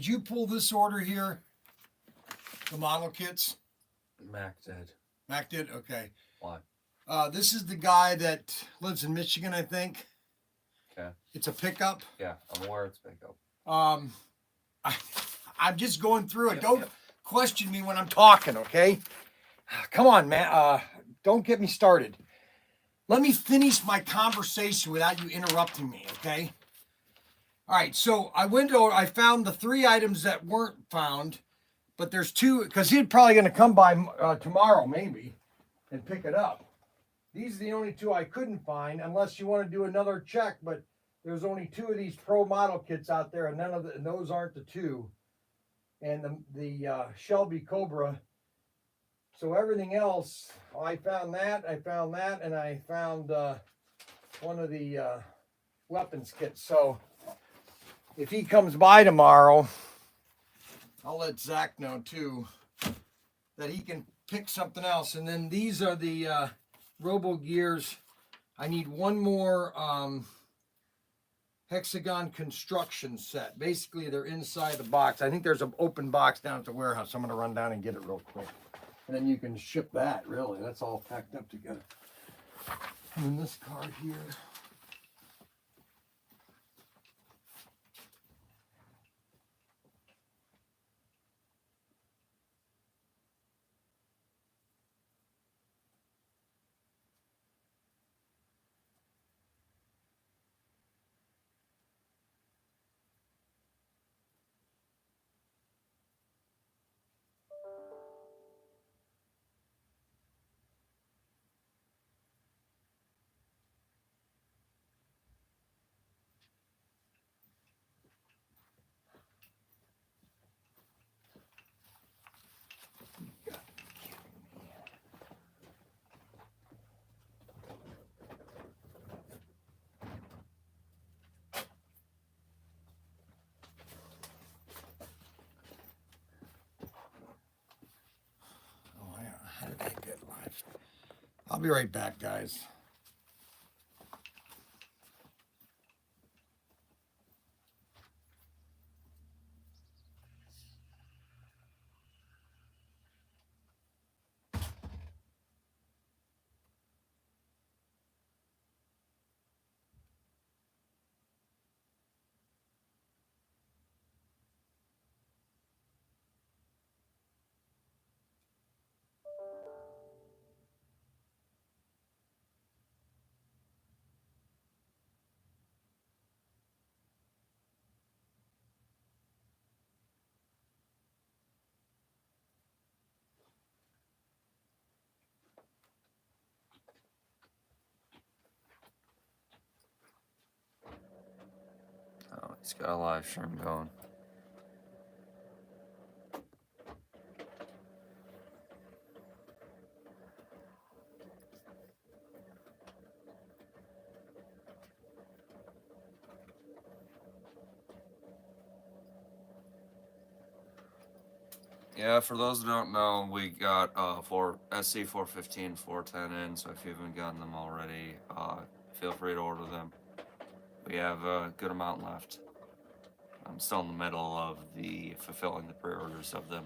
did you pull this order here? The model kits? Mac did. Mac did? Okay. Why? This is the guy that lives in Michigan, I think. Okay. It's a pickup. Yeah, I'm aware it's pickup. I'm just going through it. Don't question me when I'm talking, okay? Come on, man. Don't get me started. Let me finish my conversation without you interrupting me, okay? All right, so I found the 3 items that weren't found, but there's 2, because he's probably going to come by tomorrow, maybe, and pick it up. These are the only 2 I couldn't find, unless you want to do another check, but there's only 2 of these Pro model kits out there, and and those aren't the 2. And the Shelby Cobra. So everything else, I found that, and I found one of the weapons kits. So if he comes by tomorrow, I'll let Zach know too that he can pick something else. And then these are the Robo Gears. I need one more hexagon construction set. Basically, they're inside the box. I think there's an open box down at the warehouse. I'm going to run down and get it real quick. And then you can ship that, really. That's all packed up together. And then this card here. I'll be right back, guys. Oh, he's got a live stream going. Yeah, for those who don't know, we got SC 415, 410 in, so if you haven't gotten them already, feel free to order them. We have a good amount left. I'm still in the middle of fulfilling the pre-orders of them.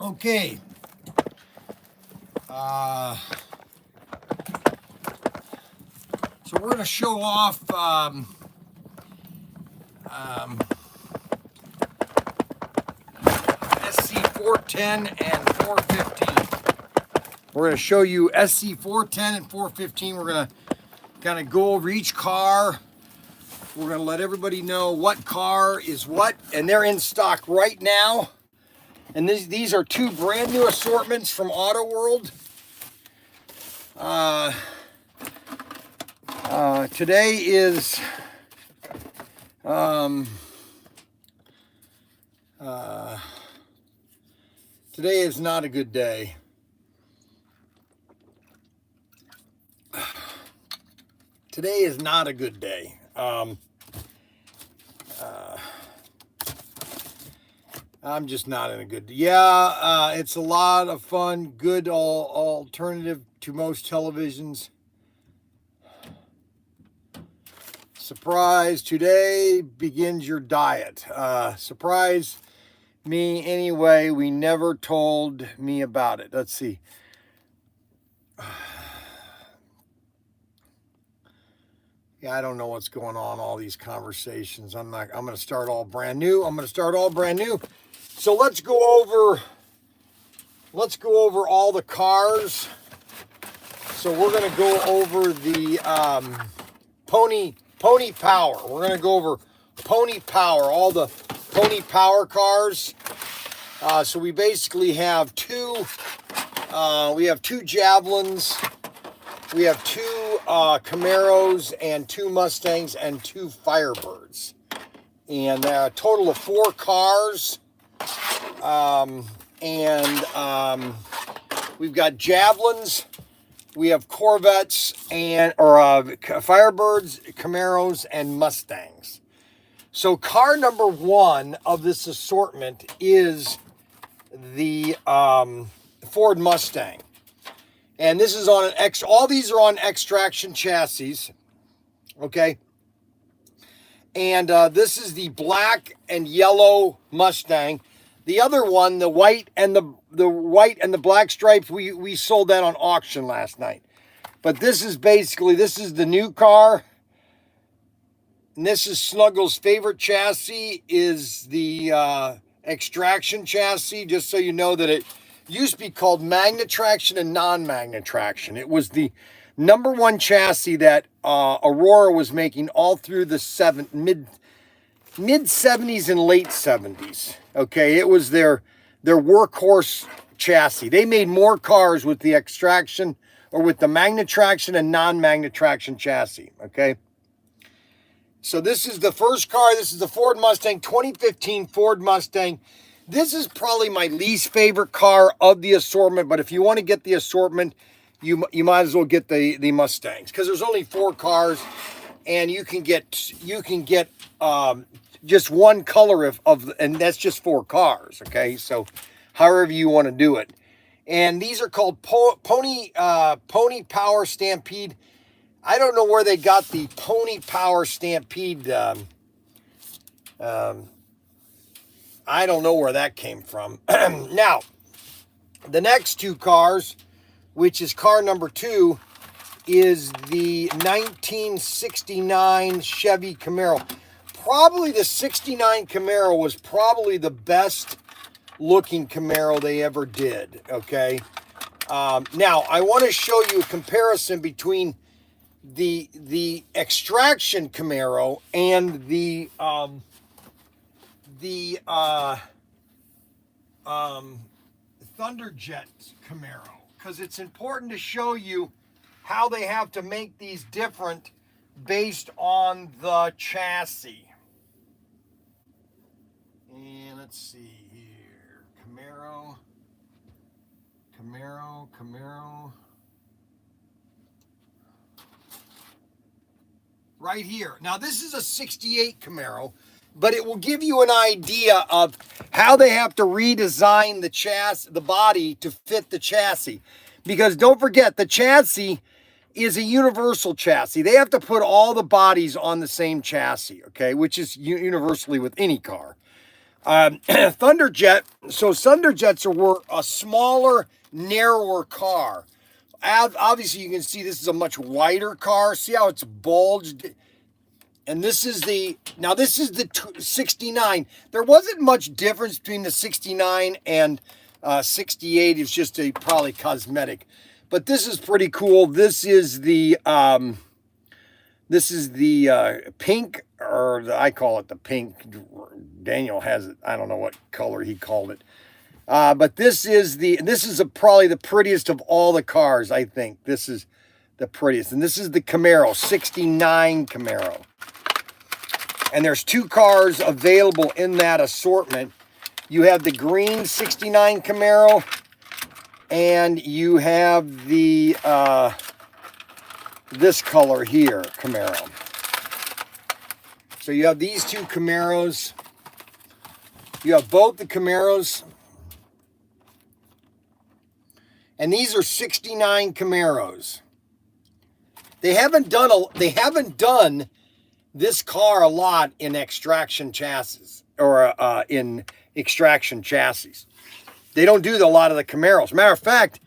Okay. So we're going to show off SC410 and 415. We're going to show you SC410 and 415. We're going to kind of go over each car. We're going to let everybody know what car is what, and they're in stock right now. And these are two brand new assortments from Auto World. Today is today is not a good day. Today is not a good day. I'm just not in a good. Yeah, it's a lot of fun. Good alternative to most televisions. Surprise! Today begins your diet. Surprise me anyway. We never told me about it. Let's see. Yeah, I don't know what's going on. All these conversations. I'm going to start all brand new. So let's go over all the cars. So we're going to go over the Pony Power. We're going to go over Pony Power, all the Pony Power cars. So we basically have two Javelins, we have two Camaros and two Mustangs and two Firebirds. And a total of 4 cars. We've got Javelins, we have Corvettes Firebirds, Camaros, and Mustangs. So car number 1 of this assortment is the Ford Mustang. And this is on all these are on extraction chassis. Okay. And this is the black and yellow Mustang. The other one, the white and the black stripes, we sold that on auction last night. But this is the new car. And this is Snuggles' favorite chassis, is the extraction chassis. Just so you know that it used to be called magnet traction and non-magnet traction. It was the #1 chassis that Aurora was making all through the mid 70s and late 70s. Okay, it was their workhorse chassis. They made more cars with the extraction or with the magnet traction and non-magnet traction chassis. Okay, so this is the first car. This is the Ford Mustang, 2015 Ford Mustang. This is probably my least favorite car of the assortment, but if you want to get the assortment, you might as well get the Mustangs, because there's only 4 cars, and you can get just one color and that's just 4 cars. Okay, so however you want to do it. And these are called Pony Power Stampede. I don't know where they got the Pony Power Stampede. I don't know where that came from. Now, the next 2 cars, which is car number 2, is the 1969 Chevy Camaro. Probably the 69 Camaro was probably the best looking Camaro they ever did. Okay. Now I want to show you a comparison between the extraction Camaro and the Thunderjet Camaro, because it's important to show you how they have to make these different based on the chassis. And let's see here. Camaro. Right here. Now this is a 68 Camaro, but it will give you an idea of how they have to redesign the chassis, the body, to fit the chassis. Because don't forget, the chassis is a universal chassis. They have to put all the bodies on the same chassis, okay, which is universally with any car. Thunderjet. So Thunderjets were a smaller, narrower car. Obviously, you can see this is a much wider car. See how it's bulged? And this is the 69. There wasn't much difference between the 69 and 68. It's just probably cosmetic. But this is pretty cool. This is the pink, or I call it the pink. Daniel has it. I don't know what color he called it. But this is probably the prettiest of all the cars, I think. This is the prettiest. And this is the Camaro, 69 Camaro. And there's 2 cars available in that assortment. You have the green 69 Camaro, and you have the this color here, Camaro. So you have these 2 Camaros. You have both the Camaros. And these are 69 Camaros. They haven't done this car a lot in extraction chassis, or in extraction chassis. They don't do a lot of the Camaros. Matter of fact,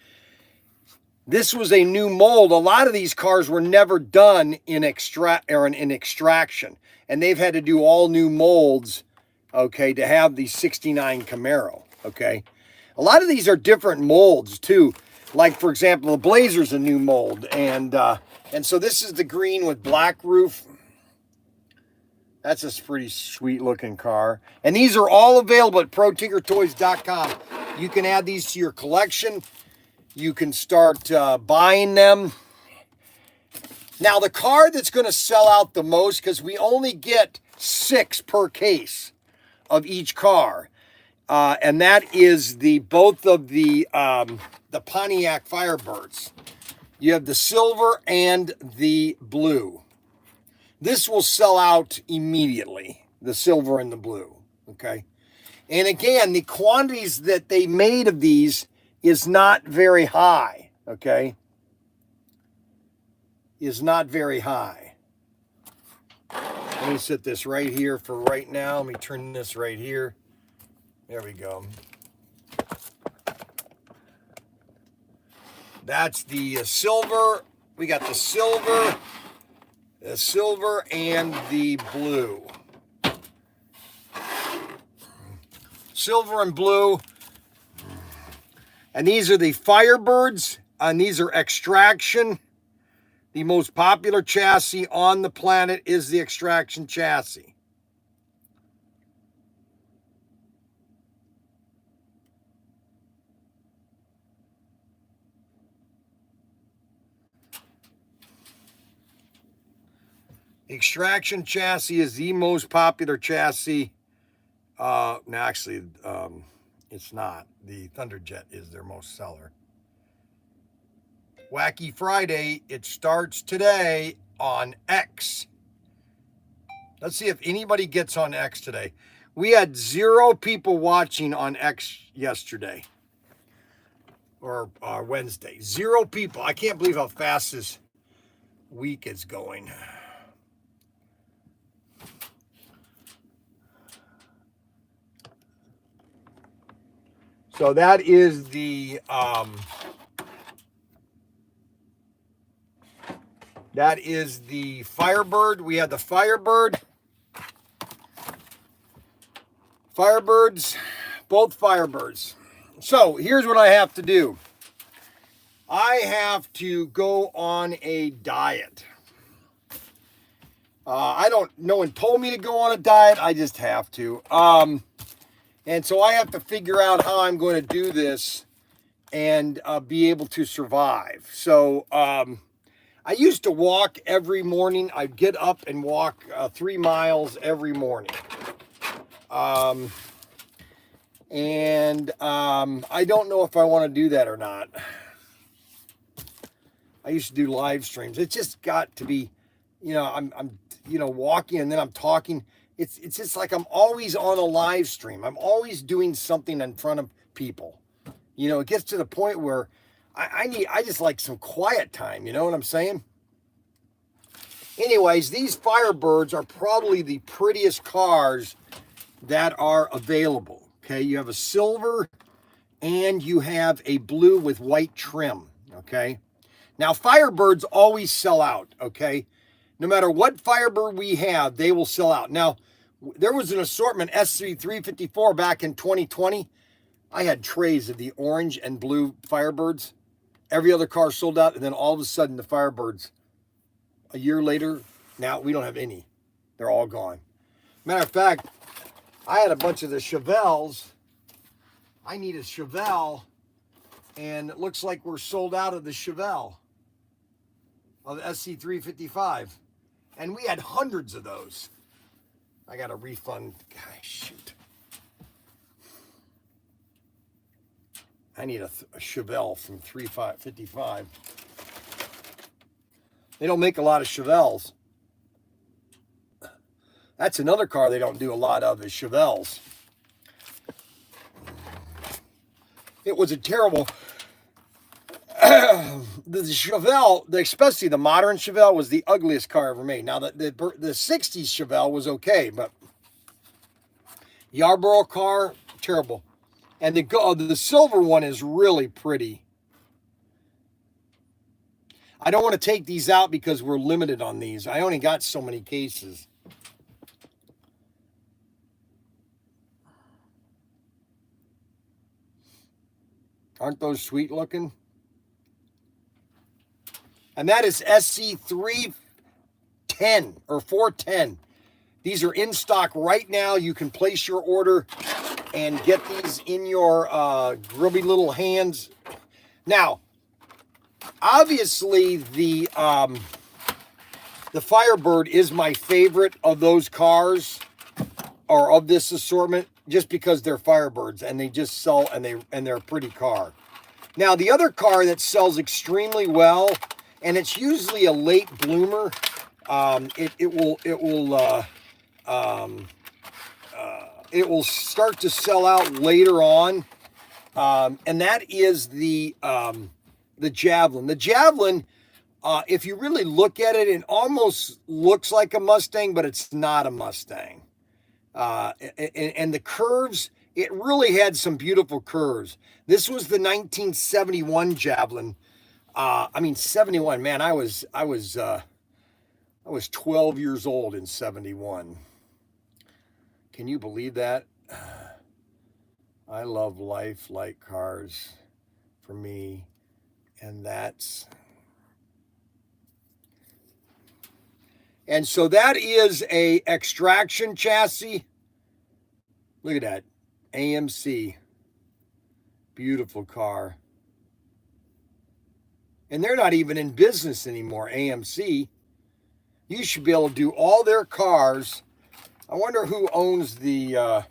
this was a new mold. A lot of these cars were never done in extraction, and they've had to do all new molds, okay, to have the 69 Camaro, okay. A lot of these are different molds too. Like, for example, the Blazer's a new mold, and so this is the green with black roof. That's a pretty sweet looking car. And these are all available at ProTinkerToys.com. You can add these to your collection. You can start buying them. Now, the car that's going to sell out the most, because we only get 6 per case of each car, and that is both of the Pontiac Firebirds. You have the silver and the blue. This will sell out immediately, the silver and the blue, okay? And again, the quantities that they made of these is not very high, okay? Is not very high. Let me set this right here for right now. Let me turn this right here. There we go. That's the silver. We got the silver and the blue. Silver and blue. And these are the Firebirds, and these are extraction. The most popular chassis on the planet is the extraction chassis. Extraction chassis is the most popular chassis. No, actually, it's not. The Thunderjet is their most seller. Wacky Friday, it starts today on X. Let's see if anybody gets on X today. We had 0 people watching on X yesterday. Or Wednesday. 0 people. I can't believe how fast this week is going. So that is the Firebird. We have the Firebird. Firebirds, both Firebirds. So here's what I have to do. I have to go on a diet. No one told me to go on a diet. I just have to. And so I have to figure out how I'm going to do this and be able to survive. So I used to walk every morning. I'd get up and walk 3 miles every morning. I don't know if I want to do that or not. I used to do live streams. It just got to be, I'm walking and then I'm talking. It's just like I'm always on a live stream. I'm always doing something in front of people. It gets to the point where I just like some quiet time. You know what I'm saying? Anyways, these Firebirds are probably the prettiest cars that are available. Okay, you have a silver and you have a blue with white trim. Okay, now Firebirds always sell out. Okay, no matter what Firebird we have, they will sell out. Now, there was an assortment SC354 back in 2020. I had trays of the orange and blue Firebirds. Every other car sold out, and then all of a sudden the Firebirds, a year later, now we don't have any. They're all gone. Matter of fact, I had a bunch of the Chevelles. I need a Chevelle, and it looks like we're sold out of the Chevelle, of the SC355. And we had hundreds of those. I got a refund. Gosh, shoot. I need a Chevelle from 355. They don't make a lot of Chevelles. That's another car they don't do a lot of is Chevelles. It was a terrible... the Chevelle, especially the modern Chevelle, was the ugliest car ever made. Now, the 60s Chevelle was okay, but Yarborough car, terrible. And the silver one is really pretty. I don't want to take these out because we're limited on these. I only got so many cases. Aren't those sweet looking? And that is SC310 or 410. These are in stock right now. You can place your order and get these in your grubby little hands. Now, obviously, the Firebird is my favorite of those cars, or of this assortment, just because they're Firebirds and they just sell and they're a pretty car. Now, the other car that sells extremely well, and it's usually a late bloomer, it will start to sell out later on, and that is the Javelin. The Javelin, if you really look at it, it almost looks like a Mustang, but it's not a Mustang. And the curves, it really had some beautiful curves. This was the 1971 Javelin. 71, man, I was 12 years old in 71. Can you believe that? I love life like cars for me, and so that is a extraction chassis. Look at that, AMC, beautiful car. And they're not even in business anymore, AMC. You should be able to do all their cars. I wonder who owns the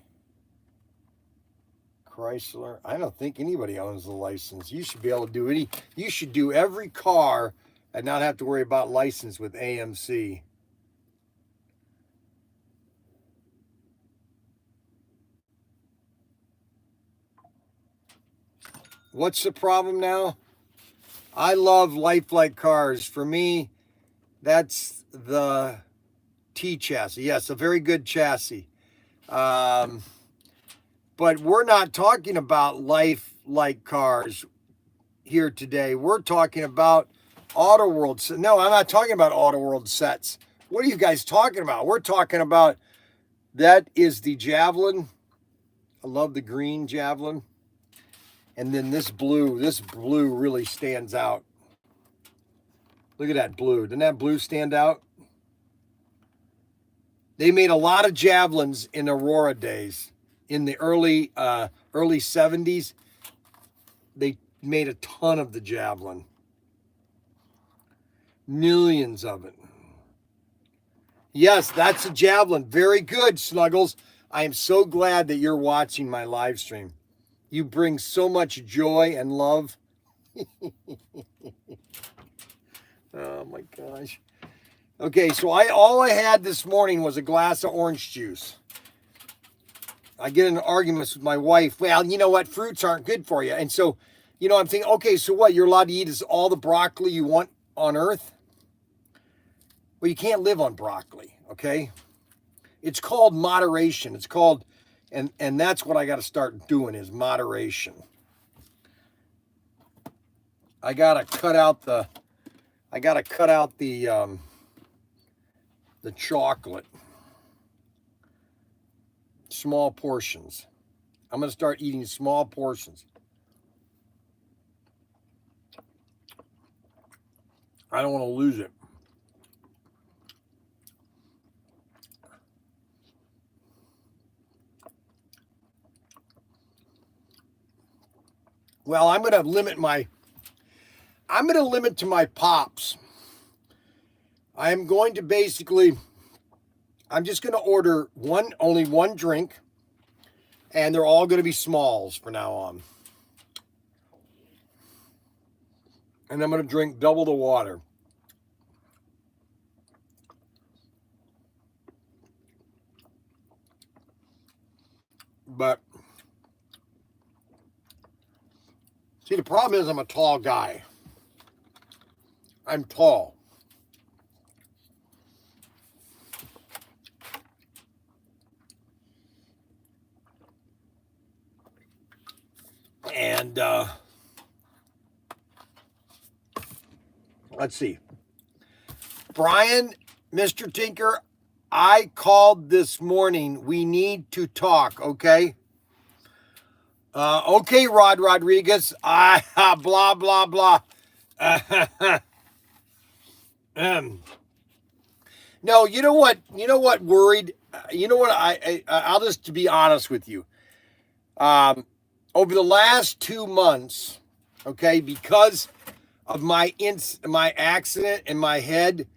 Chrysler. I don't think anybody owns the license. You should be able to do you should do every car and not have to worry about license with AMC. What's the problem now? I love lifelike cars. For me, that's the T chassis. Yes, a very good chassis. But we're not talking about lifelike cars here today. We're talking about Auto World. No, I'm not talking about Auto World sets. What are you guys talking about? We're talking about, that is the Javelin. I love the green Javelin. And then this blue really stands out. Look at that blue. Doesn't that blue stand out? They made a lot of Javelins in Aurora days. In the early 70s, they made a ton of the Javelin. Millions of it. Yes, that's a Javelin. Very good, Snuggles. I am so glad that you're watching my live stream. You bring so much joy and love. Oh my gosh. Okay, so all I had this morning was a glass of orange juice. I get into arguments with my wife. Well, you know what? Fruits aren't good for you. And so, I'm thinking, okay, so what? You're allowed to eat is all the broccoli you want on earth? Well, you can't live on broccoli, okay? It's called moderation. It's called And that's what I got to start doing is moderation. I got to cut out the chocolate. Small portions. I'm going to start eating small portions. I don't want to lose it. Well, I'm going to limit to my pops. I am going to basically, I'm just going to order only one drink, and they're all going to be smalls from now on. And I'm going to drink double the water. But see, the problem is I'm a tall guy. I'm tall. And let's see. Bryan, Mr. Tinker, I called this morning. We need to talk, okay? Okay, Rod Rodriguez. Blah, blah, blah. No, you know what? You know what worried? You know what? I'll just be honest with you. Over the last 2 months, okay, because of my accident in my head,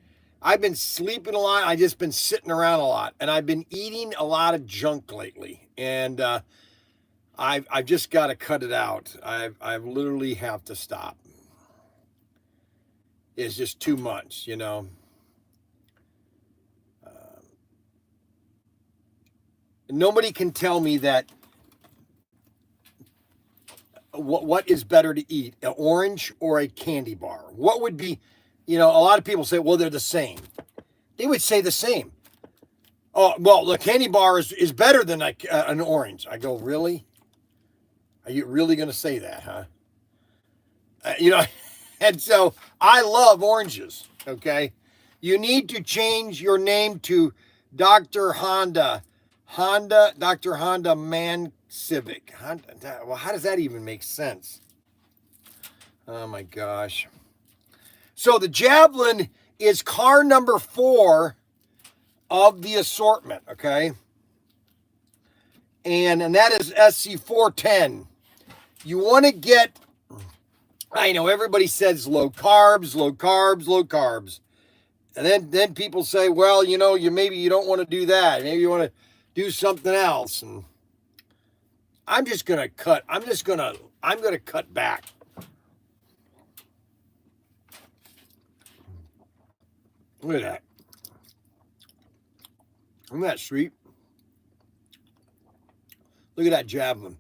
I've been sleeping a lot. I've just been sitting around a lot, and I've been eating a lot of junk lately. And I've just got to cut it out. I literally have to stop. It's just too much, you know. Nobody can tell me that what is better to eat, an orange or a candy bar. What would be, you know, a lot of people say, well, they're the same. They would say the same. Oh, well, the candy bar is better than an orange. I go, really? Are you really going to say that, huh? You know, and so I love oranges, okay? You need to change your name to Dr. Honda. Dr. Honda Man Civic. Well, how does that even make sense? Oh, my gosh. So the Javelin is car number 4 of the assortment, okay? And that is SC410. You want to get, I know everybody says low carbs, low carbs, low carbs. And then people say, well, you know, maybe you don't want to do that. Maybe you want to do something else. And I'm going to cut back. Look at that. Isn't that sweet? Look at that Javelin.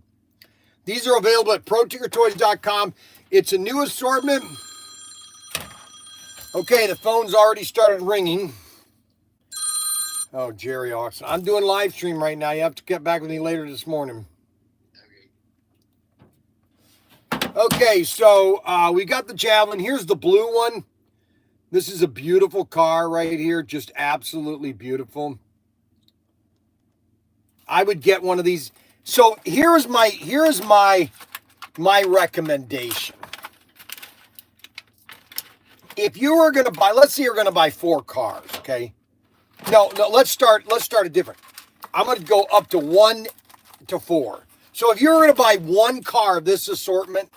These are available at ProTinkerToys.com. It's a new assortment. Okay, the phone's already started ringing. Oh, Jerry Oxen. I'm doing live stream right now. You have to get back with me later this morning. Okay, so we got the Javelin. Here's the blue one. This is a beautiful car right here. Just absolutely beautiful. I would get one of these. So here's my recommendation. If you were going to buy, let's say you're going to buy 4 cars, okay? No, let's start it different. I'm going to go up to 1 to 4. So if you're going to buy 1 car of this assortment,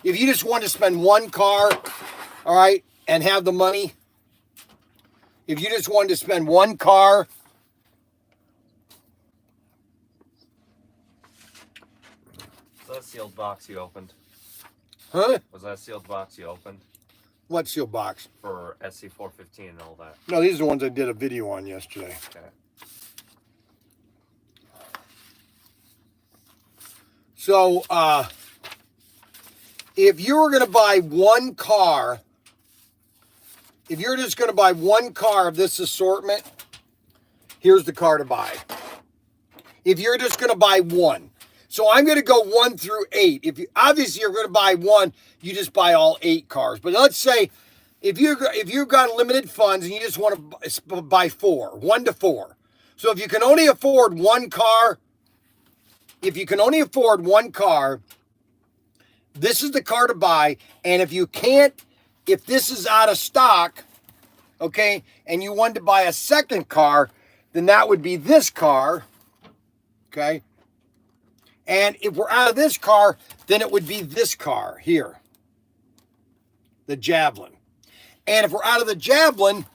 if you just want to spend 1 car, all right, and have the money, if you just wanted to spend 1 car, Was that sealed box you opened? huh? Was that sealed box you opened? What sealed box? For SC415 and all that. No, these are the ones I did a video on yesterday. Okay. So, if you were going to buy 1 car, if you're just going to buy 1 car of this assortment, here's the car to buy. if you're just going to buy one. So I'm going to go 1 through 8. If you obviously you're going to buy one, you just buy all 8 cars. But let's say if you've got limited funds and you just want to buy 4, 1 to 4. So if you can only afford one car, this is the car to buy. And if you can't, if this is out of stock, okay, and you want to buy a second car, then that would be this car, okay? And if we're out of this car, then it would be this car here, the Javelin. And if we're out of the Javelin,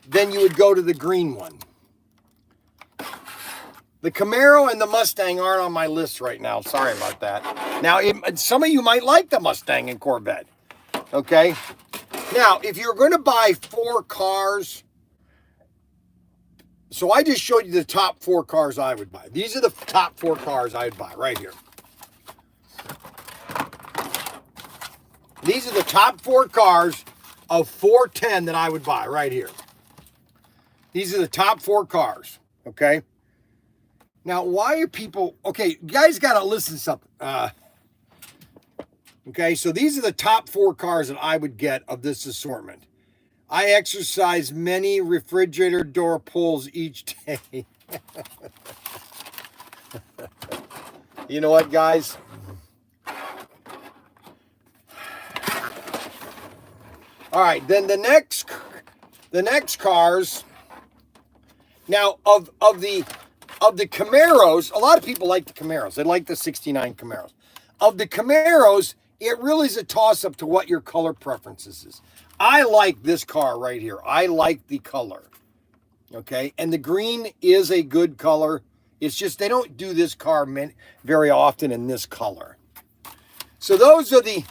then you would go to the green one. The Camaro and the Mustang aren't on my list right now. Sorry about that. Now, some of you might like the Mustang and Corvette, okay? Now, if you're going to buy 4 cars, so I just showed you the top 4 cars I would buy. These are the top 4 cars I would buy right here. These are the top 4 cars of 410 that I would buy right here. These are the top 4 cars, okay? Now, why are people... Okay, you guys got to listen to something. Okay, so these are the top 4 cars that I would get of this assortment. I exercise many refrigerator door pulls each day. You know what, guys? All right, then the next cars. Now, of the Camaros, a lot of people like the Camaros. They like the 69 Camaros. Of the Camaros, it really is a toss-up to what your color preferences is. I like this car right here. I like the color, okay? And the green is a good color. It's just they don't do this car very often in this color. So those are the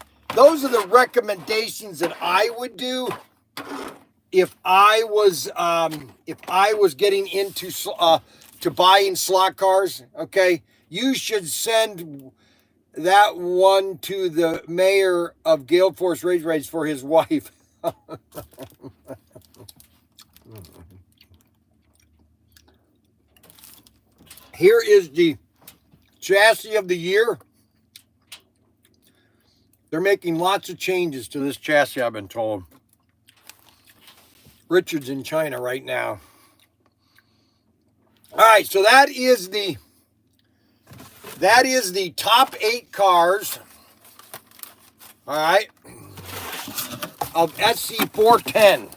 recommendations that I would do if I was getting into to buying slot cars. Okay, you should send that one to the mayor of Gale Force Race for his wife. Here is the chassis of the year. They're making lots of changes to this chassis, I've been told. Richard's in China right now. All right, so that is the top 8 cars. All right, of SC410.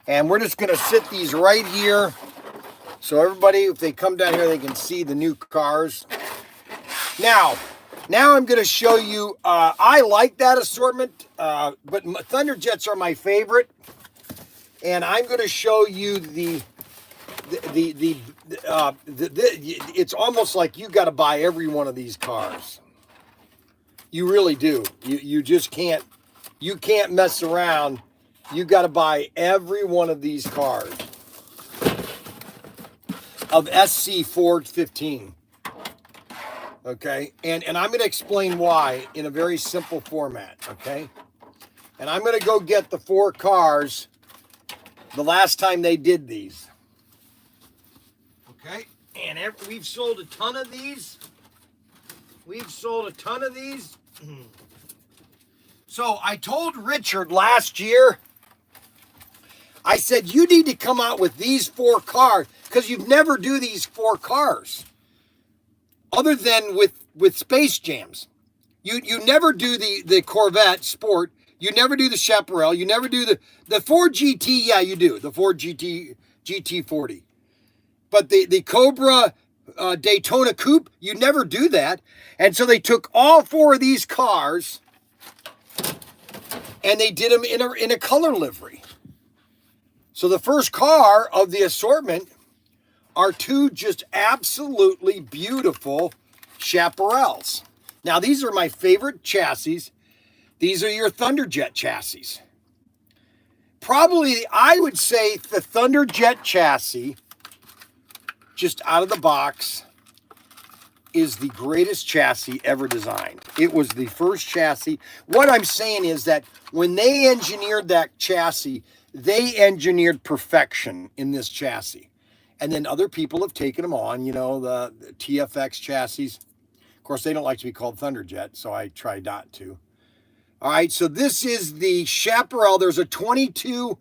And we're just going to sit these right here. So everybody, if they come down here, they can see the new cars. Now I'm going to show you, I like that assortment, but Thunderjets are my favorite. And I'm going to show you it's almost like you got to buy every one of these cars. You really do. You just can't, you can't mess around. You got to buy every one of these cars of SC415. Okay, and I'm going to explain why in a very simple format, okay? And I'm going to go get the 4 cars the last time they did these. Okay, and we've sold a ton of these. So I told Richard last year, I said, you need to come out with these 4 cars because you've never do these 4 cars. Other than with Space Jams. You never do the Corvette Sport. You never do the Chaparral. You never do the Ford GT. Yeah, you do. The Ford GT40. But the Cobra Daytona Coupe, you never do that. And so they took all 4 of these cars and they did them in a color livery. So the first car of the assortment are 2 just absolutely beautiful Chaparrals. Now, these are my favorite chassis. These are your Thunderjet chassis. Probably, I would say the Thunderjet chassis, just out of the box, is the greatest chassis ever designed. It was the first chassis. What I'm saying is that when they engineered that chassis, they engineered perfection in this chassis. And then other people have taken them on, the TFX chassis. Of course, they don't like to be called Thunderjet, so I try not to. All right, so this is the Chaparral. There's a 22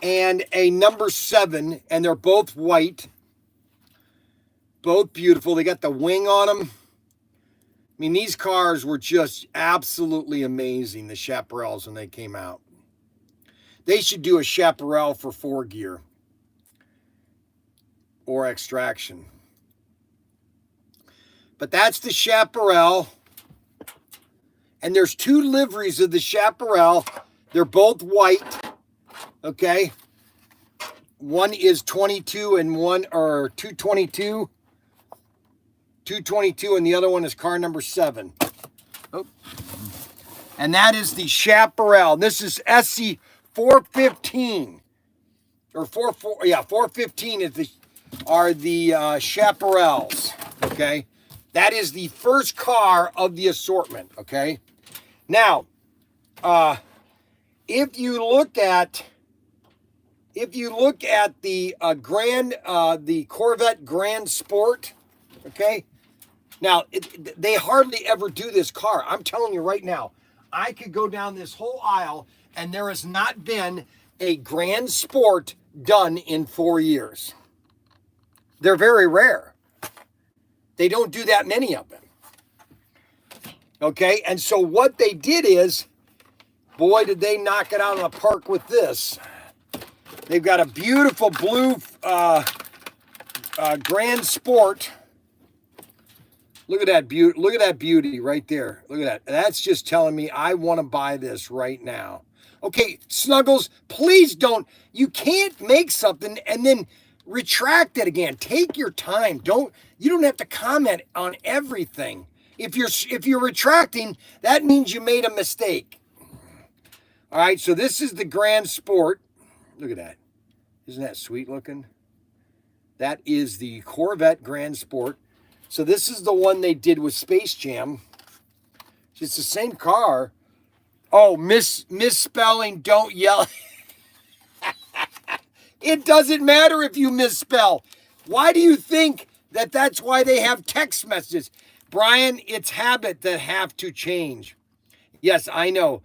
and a number 7, and they're both white. Both beautiful. They got the wing on them. I mean, these cars were just absolutely amazing, the Chaparrals, when they came out. They should do a Chaparral for 4 gear or extraction. But that's the Chaparral. And there's 2 liveries of the Chaparral. They're both white. Okay. One is 22 and one, or 222. 222, and the other one is car number 7. Oh. And that is the Chaparral. This is SC 415. Or 415 are the Chaparrals. Okay. That is the first car of the assortment. Okay. Now, if you look at the the Corvette Grand Sport, okay. Now, they hardly ever do this car. I'm telling you right now, I could go down this whole aisle and there has not been a Grand Sport done in 4 years. They're very rare. They don't do that many of them. Okay, and so what they did is, boy, did they knock it out of the park with this. They've got a beautiful blue Grand Sport. Look at that beauty. Look at that beauty right there. Look at that. That's just telling me I want to buy this right now. Okay, Snuggles, please don't. You can't make something and then retract it again. Take your time. You don't have to comment on everything. If you're retracting, that means you made a mistake. All right, so this is the Grand Sport. Look at that. Isn't that sweet looking? That is the Corvette Grand Sport. So this is the one they did with Space Jam. It's the same car. Oh, misspelling, don't yell. It doesn't matter if you misspell. Why do you think that's why they have text messages? Bryan, it's habit that have to change. Yes, I know.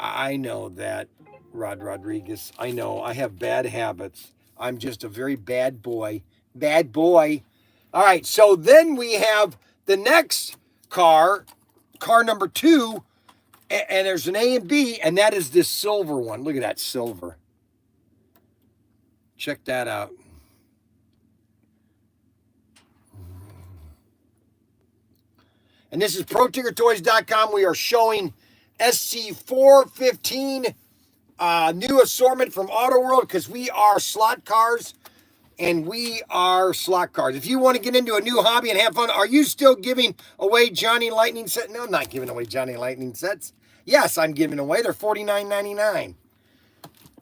I know that, Rod Rodriguez. I know. I have bad habits. I'm just a very bad boy. Bad boy. All right, so then we have the next car number 2, and there's an A and B, and that is this silver one. Look at that silver. Check that out. And this is ProTinkerToys.com. We are showing SC415, new assortment from Auto World, because we are slot cars. And we are slot cars. If you want to get into a new hobby and have fun, are you still giving away Johnny Lightning sets? No, I'm not giving away Johnny Lightning sets. Yes, I'm giving away. They're $49.99.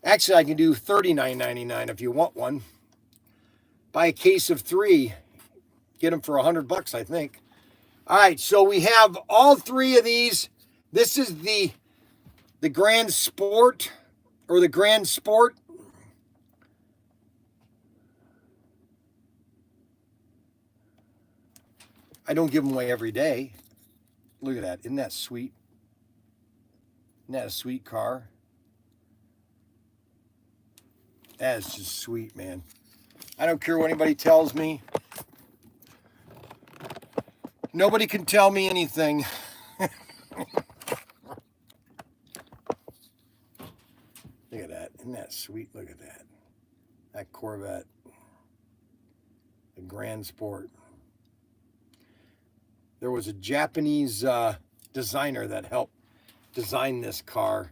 Actually, I can do $39.99 if you want one. Buy a case of 3. Get them for $100, I think. All right, so we have all 3 of these. This is the Grand Sport, or the Grand Sport. I don't give them away every day. Look at that. Isn't that sweet? Isn't that a sweet car? That is just sweet, man. I don't care what anybody tells me. Nobody can tell me anything. Look at that. Isn't that sweet? Look at that. That Corvette. The Grand Sport. There was a Japanese designer that helped design this car,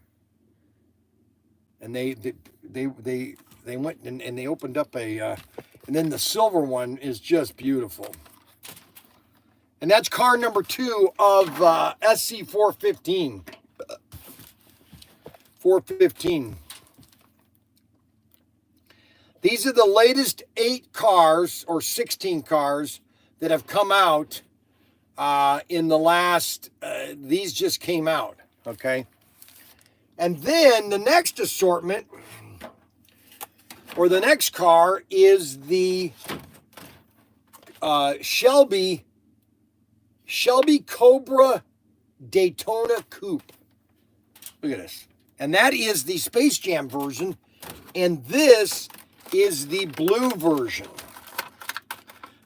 and they went and they opened up and then the silver one is just beautiful, and that's car number 2 of SC415. 415. These are the latest 8 cars or 16 cars that have come out. In the last, these just came out, okay? And then the next assortment or the next car is the Shelby Cobra Daytona Coupe. Look at this. And that is the Space Jam version. And this is the blue version.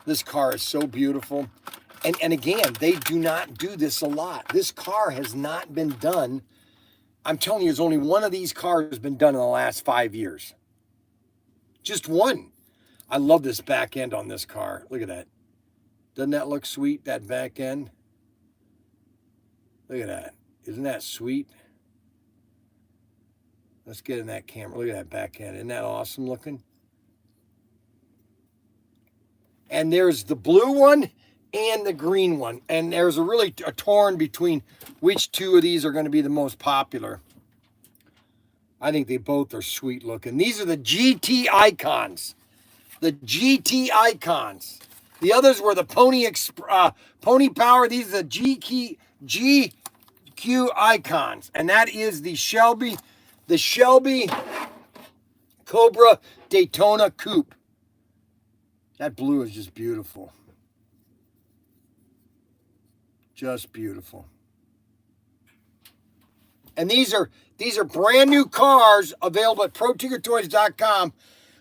This car is so beautiful. And again, they do not do this a lot. This car has not been done. I'm telling you, there's only one of these cars has been done in the last 5 years. Just one. I love this back end on this car. Look at that. Doesn't that look sweet, that back end? Look at that. Isn't that sweet? Let's get in that camera. Look at that back end. Isn't that awesome looking? And there's the blue one and the green one. And there's a torn between which two of these are going to be the most popular. I think they both are sweet looking. These are the GT Icons. The GT Icons. The others were the Pony Power. These are the GQ Icons. And that is the Shelby Cobra Daytona Coupe. That blue is just beautiful. Just beautiful. And these are brand new cars available at ProTinkerToys.com.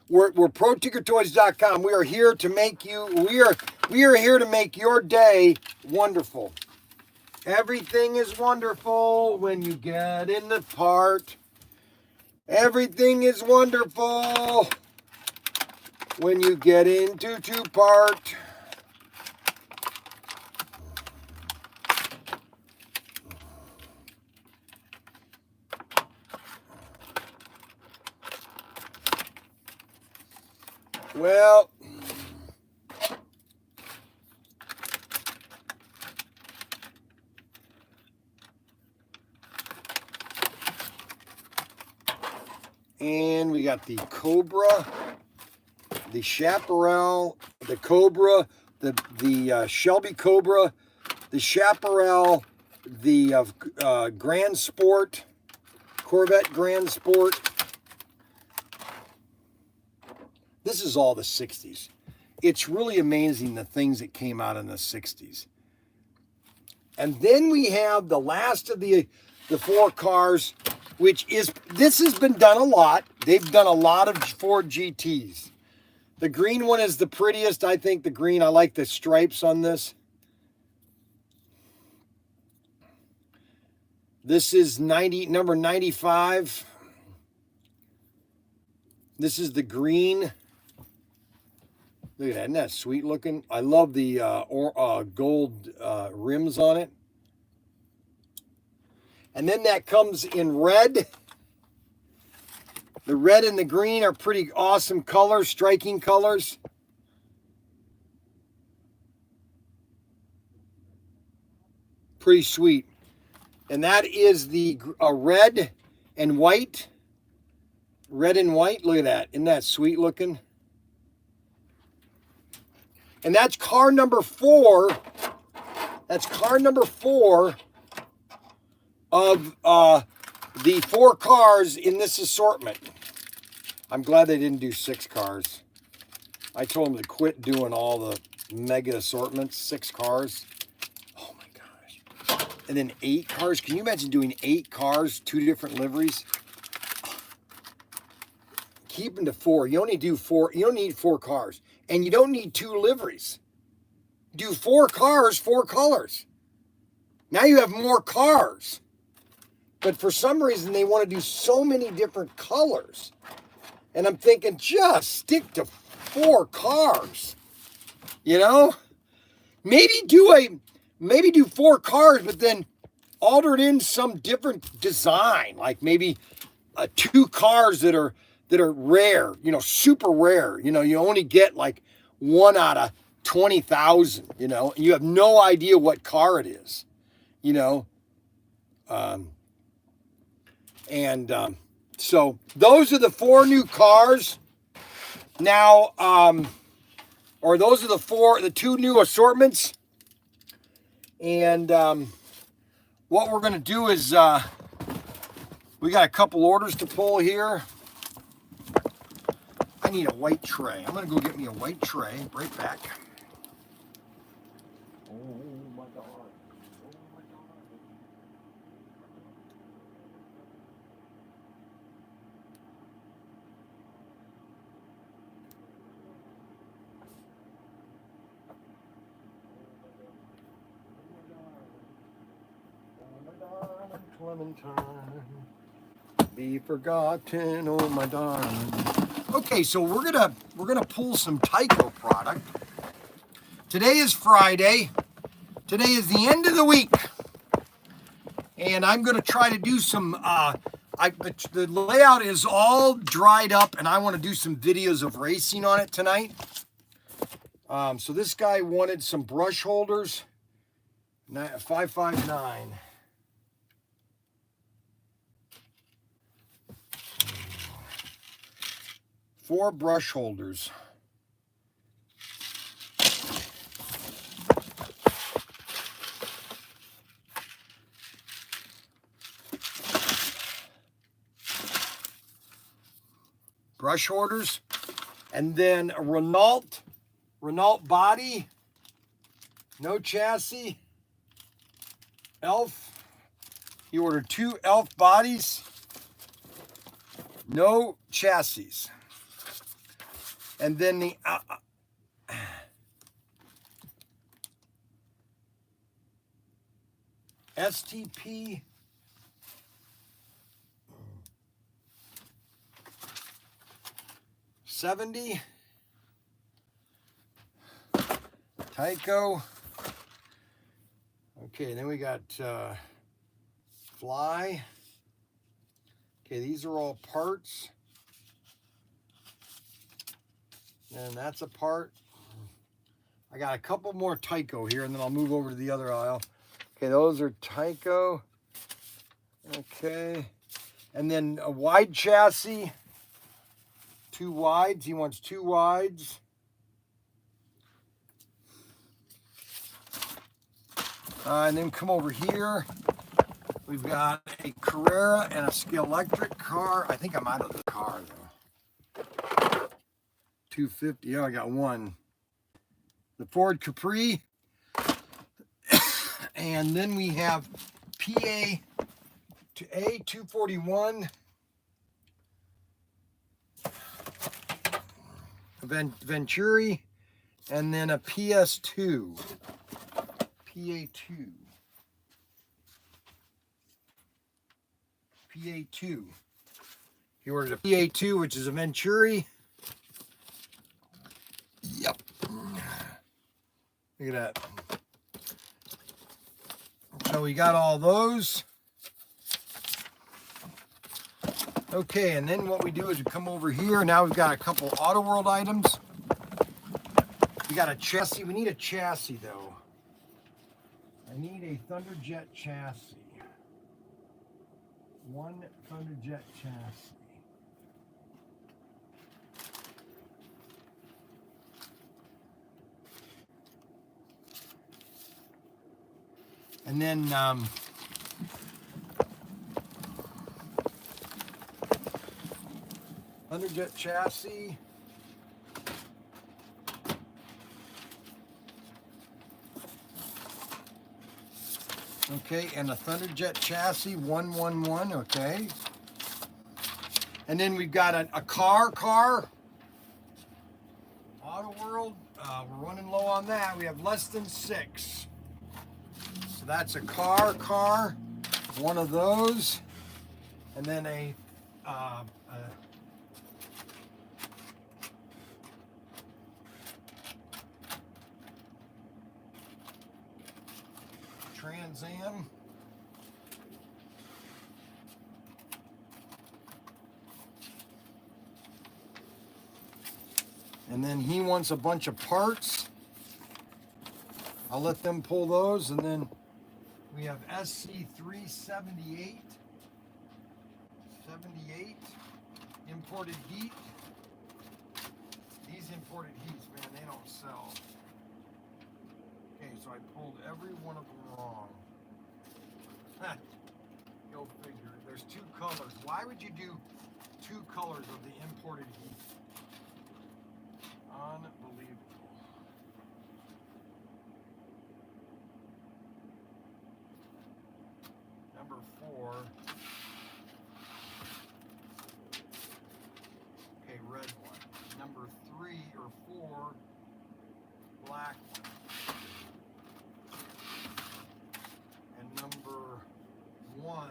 We're ProTinkerToys.com. We are here to make here to make your day wonderful. Everything is wonderful when you get in the part. Everything is wonderful when you get into two-part. Well, and we got the Cobra, the Chaparral, the Cobra, the Shelby Cobra, the Chaparral, the Grand Sport, Corvette Grand Sport. This is all the 60s. It's really amazing the things that came out in the 60s. And then we have the last of the four cars, this has been done a lot. They've done a lot of Ford GTs. The green one is the prettiest. I think the green, I like the stripes on this. This is number 95. This is the green. Look at that, isn't that sweet looking? I love the gold rims on it. And then that comes in red. The red and the green are pretty awesome colors, striking colors. Pretty sweet. And that is the red and white. Red and white, look at that. Isn't that sweet looking? And that's car number 4. That's car number 4 of the 4 cars in this assortment. I'm glad they didn't do 6 cars. I told them to quit doing all the mega assortments, 6 cars. Oh my gosh. And then 8 cars. Can you imagine doing 8 cars, 2 different liveries? Keep them to 4. You only do 4. You don't need 4 cars. And you don't need 2 liveries. Do 4 cars, 4 colors. Now you have more cars. But for some reason, they want to do so many different colors. And I'm thinking, just stick to 4 cars. You know? Maybe do 4 cars, but then alter it in some different design. Like maybe 2 cars that are rare, you know, super rare. You know, you only get like 1 out of 20,000, you know, and you have no idea what car it is, you know. So those are the 4 new cars. Now, or those are the 2 new assortments. And what we're going to do is we got a couple orders to pull here. I need a white tray. I'm gonna go get me a white tray. Right back. Oh my God. Oh my God. Clementine, be forgotten, oh my darling. Okay, so we're gonna pull some Tyco product. Today is Friday. Today is the end of the week, and I'm gonna try to do some. The layout is all dried up, and I want to do some videos of racing on it tonight. So this guy wanted some brush holders. 559. Four brush holders. Brush holders. And then a Renault body. No chassis. Elf. He ordered 2 Elf bodies. No chassis. And then the STP '70 Tyco. Okay, then we got Fly. Okay, these are all parts. And that's a part. I got a couple more Tyco here, and then I'll move over to the other aisle. Okay, those are Tyco. Okay. And then a wide chassis. 2 wides. He wants 2 wides. And then come over here. We've got a Carrera and a Scale Electric car. I think I'm out of the car, though. 250. Oh, I got one. The Ford Capri. And then we have PA to A241. Venturi. And then a PS2. PA2. PA2. He ordered a PA2, which is a Venturi. Yep. Look at that. So we got all those. Okay, and then what we do is we come over here. Now we've got a couple Auto World items. We got a chassis. We need a chassis, though. I need a Thunderjet chassis. One Thunderjet chassis. And then Thunderjet chassis. Okay, and a Thunderjet chassis, 111, okay. And then we've got a car. Auto World, we're running low on that. We have less than 6. So that's a car, one of those. And then a Trans Am. And then he wants a bunch of parts. I'll let them pull those. And then we have SC378. 78. Imported heat. These imported heats, man, they don't sell. Okay, so I pulled every one of them wrong. Go figure. There's 2 colors. Why would you do 2 colors of the imported heat? Unbelievable. Number 4. Okay, red one. Number 3 or 4, black one. And number 1,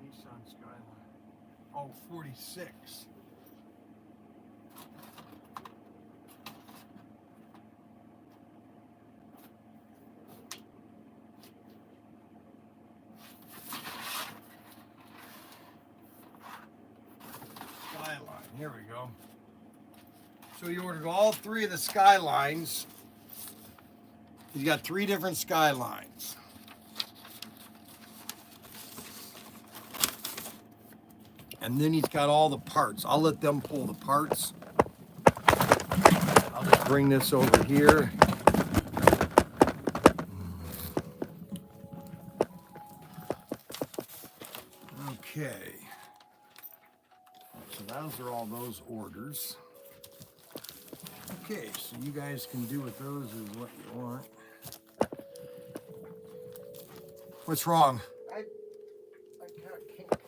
Nissan Skyline. Oh, 46. Skyline. Here we go. So you ordered all 3 of the Skylines. He's got 3 different Skylines. And then he's got all the parts. I'll let them pull the parts. I'll just bring this over here. Okay. So those are all those orders. Okay, so you guys can do with those is what you want. What's wrong? I can't.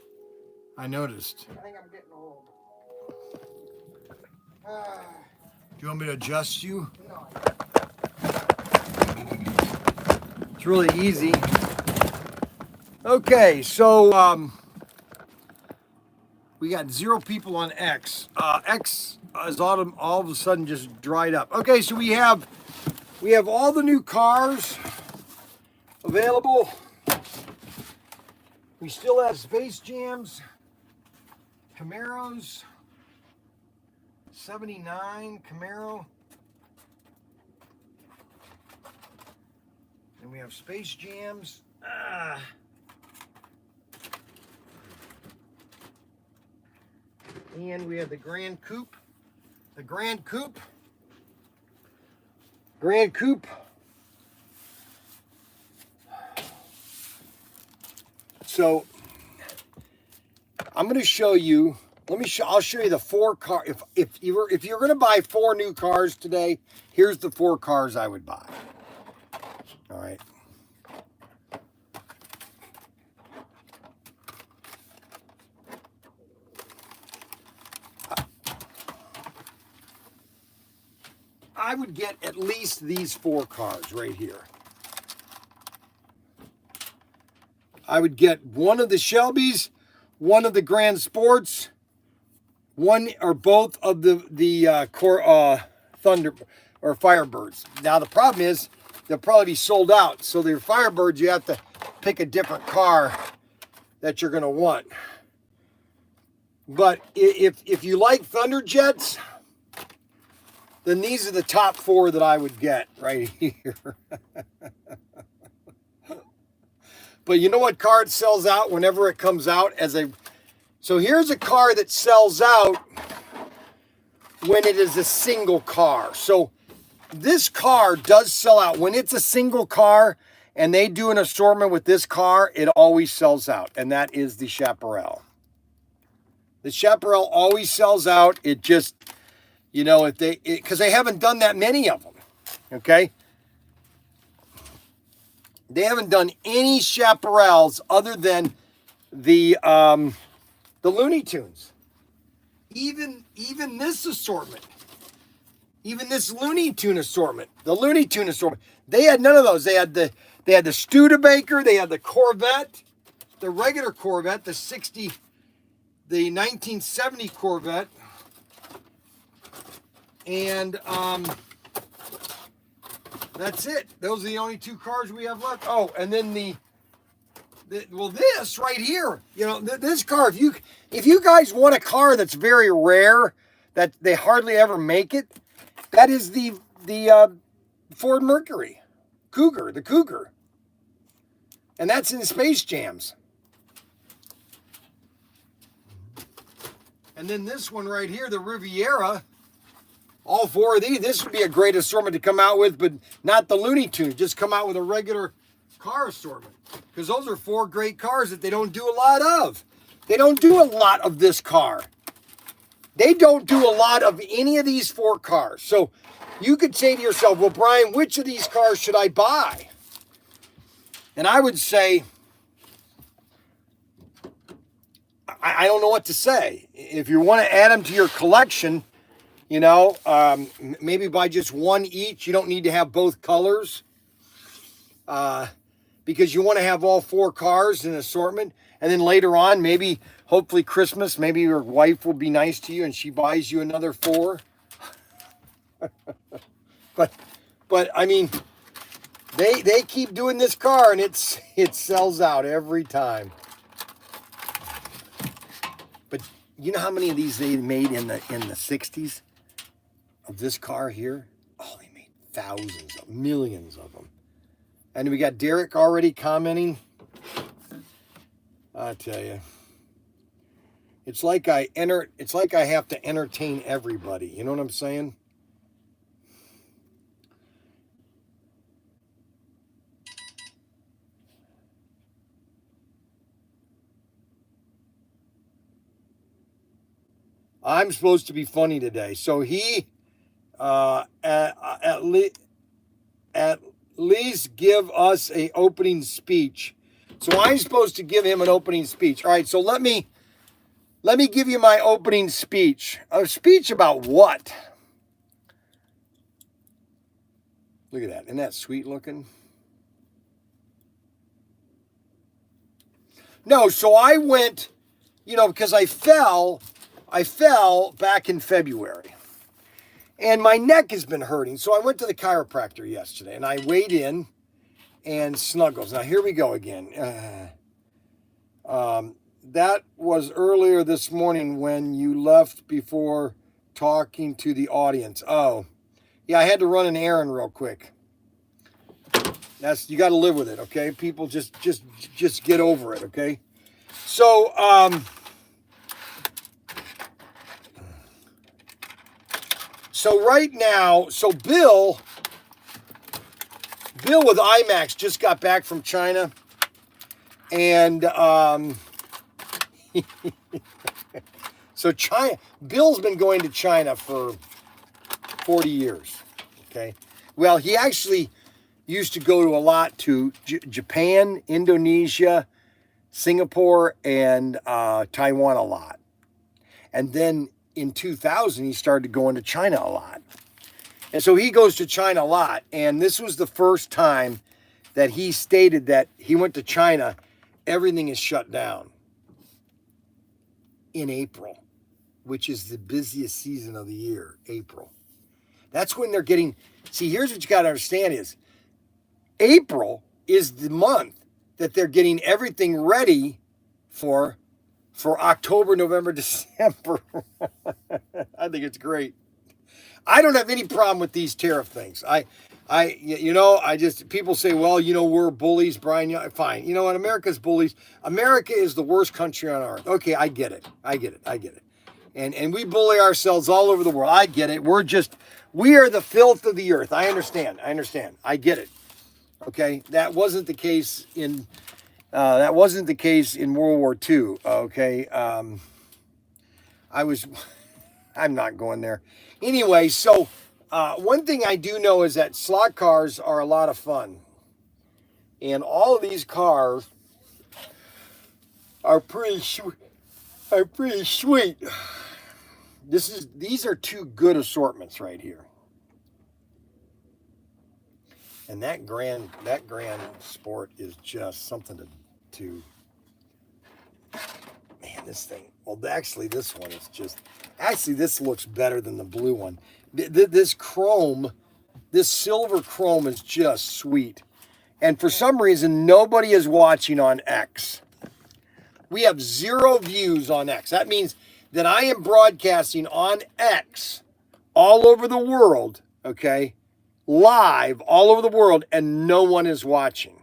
I noticed. I think I'm getting old. Do you want me to adjust you? No. It's really easy. Okay, so we got 0 people on X. X is all of a sudden just dried up. Okay, so we have all the new cars available. We still have Space Jams, Camaros, 79 Camaro. And we have Space Jams. And we have the Grand Coupe. The Grand Coupe. Grand Coupe. So I'm going to show you. I'll show you the 4 car. If you're going to buy 4 new cars today, here's the 4 cars I would buy. All right. I would get at least these 4 cars right here. I would get one of the Shelbys, one of the Grand Sports, one or both of the Thunder or Firebirds. Now the problem is they'll probably be sold out. So the Firebirds, you have to pick a different car that you're going to want. But if you like Thunderjets, then these are the top 4 that I would get right here. But you know what car it sells out whenever it comes out as a... So here's a car that sells out when it is a single car. So this car does sell out. When it's a single car and they do an assortment with this car, it always sells out. And that is the Chaparral. The Chaparral always sells out. It just, you know, because they haven't done that many of them. Okay? They haven't done any Chaparrals other than the Looney Tunes. Even this assortment. Even this Looney Tune assortment. The Looney Tune assortment. They had none of those. They had the Studebaker, they had the Corvette, the regular Corvette, the 1970 Corvette. And that's it. Those are the only 2 cars we have left. Oh, and then this right here, you know, this car, if you guys want a car that's very rare, that they hardly ever make it, that is the Ford Mercury Cougar, the Cougar. And that's in Space Jams. And then this one right here, the Riviera, all 4 of these. This would be a great assortment to come out with, but not the Looney Tunes. Just come out with a regular car assortment, because those are 4 great cars that they don't do a lot of. They don't do a lot of this car. They don't do a lot of any of these 4 cars. So you could say to yourself, well, Bryan, which of these cars should I buy? And I would say, I don't know what to say. If you want to add them to your collection, you know, maybe buy just 1 each. You don't need to have both colors, because you want to have all 4 cars in an assortment. And then later on, maybe, hopefully Christmas, maybe your wife will be nice to you and she buys you another 4. but I mean, they keep doing this car, and it sells out every time. But you know how many of these they made in the 60s of this car here? Oh, they made thousands of millions of them. And we got Derek already commenting. I tell you, it's like I have to entertain everybody. You know what I'm saying? I'm supposed to be funny today, so he at least give us a opening speech. So I'm supposed to give him an opening speech. All right, so let me give you my opening speech. A speech about what? Look at that. Isn't that sweet looking? No, so I went, you know, because I fell back in February. And my neck has been hurting. So I went to the chiropractor yesterday, and I weighed in and snuggles. Now, here we go again. That was earlier this morning when you left before talking to the audience. Oh, yeah, I had to run an errand real quick. You got to live with it, okay? People just get over it, okay? So, right now, Bill with IMAX just got back from China, and Bill's been going to China for 40 years, okay? Well, he actually used to go to a lot to Japan, Indonesia, Singapore, and Taiwan a lot. And then in 2000, he started going to China a lot. And so he goes to China a lot. And this was the first time that he stated that he went to China, everything is shut down in April, which is the busiest season of the year, April. That's when they're getting, see, here's what you got to understand is, April is the month that they're getting everything ready for October, November, December. I think it's great. I don't have any problem with these tariff things. People say, well, you know, we're bullies, Bryan. Fine. You know what? America's bullies. America is the worst country on earth. Okay, I get it. And we bully ourselves all over the world. I get it. We are the filth of the earth. I understand. I get it. Okay, that wasn't the case in World War II. Okay, I'm not going there. Anyway, so one thing I do know is that slot cars are a lot of fun, and all of these cars are pretty sweet. These are 2 good assortments right here. And that Grand Sport is just something to man, this thing. Well, actually, this one is this looks better than the blue one. This silver chrome is just sweet. And for some reason, nobody is watching on X. We have 0 views on X. That means that I am broadcasting on X all over the world, okay? Live all over the world, and no one is watching.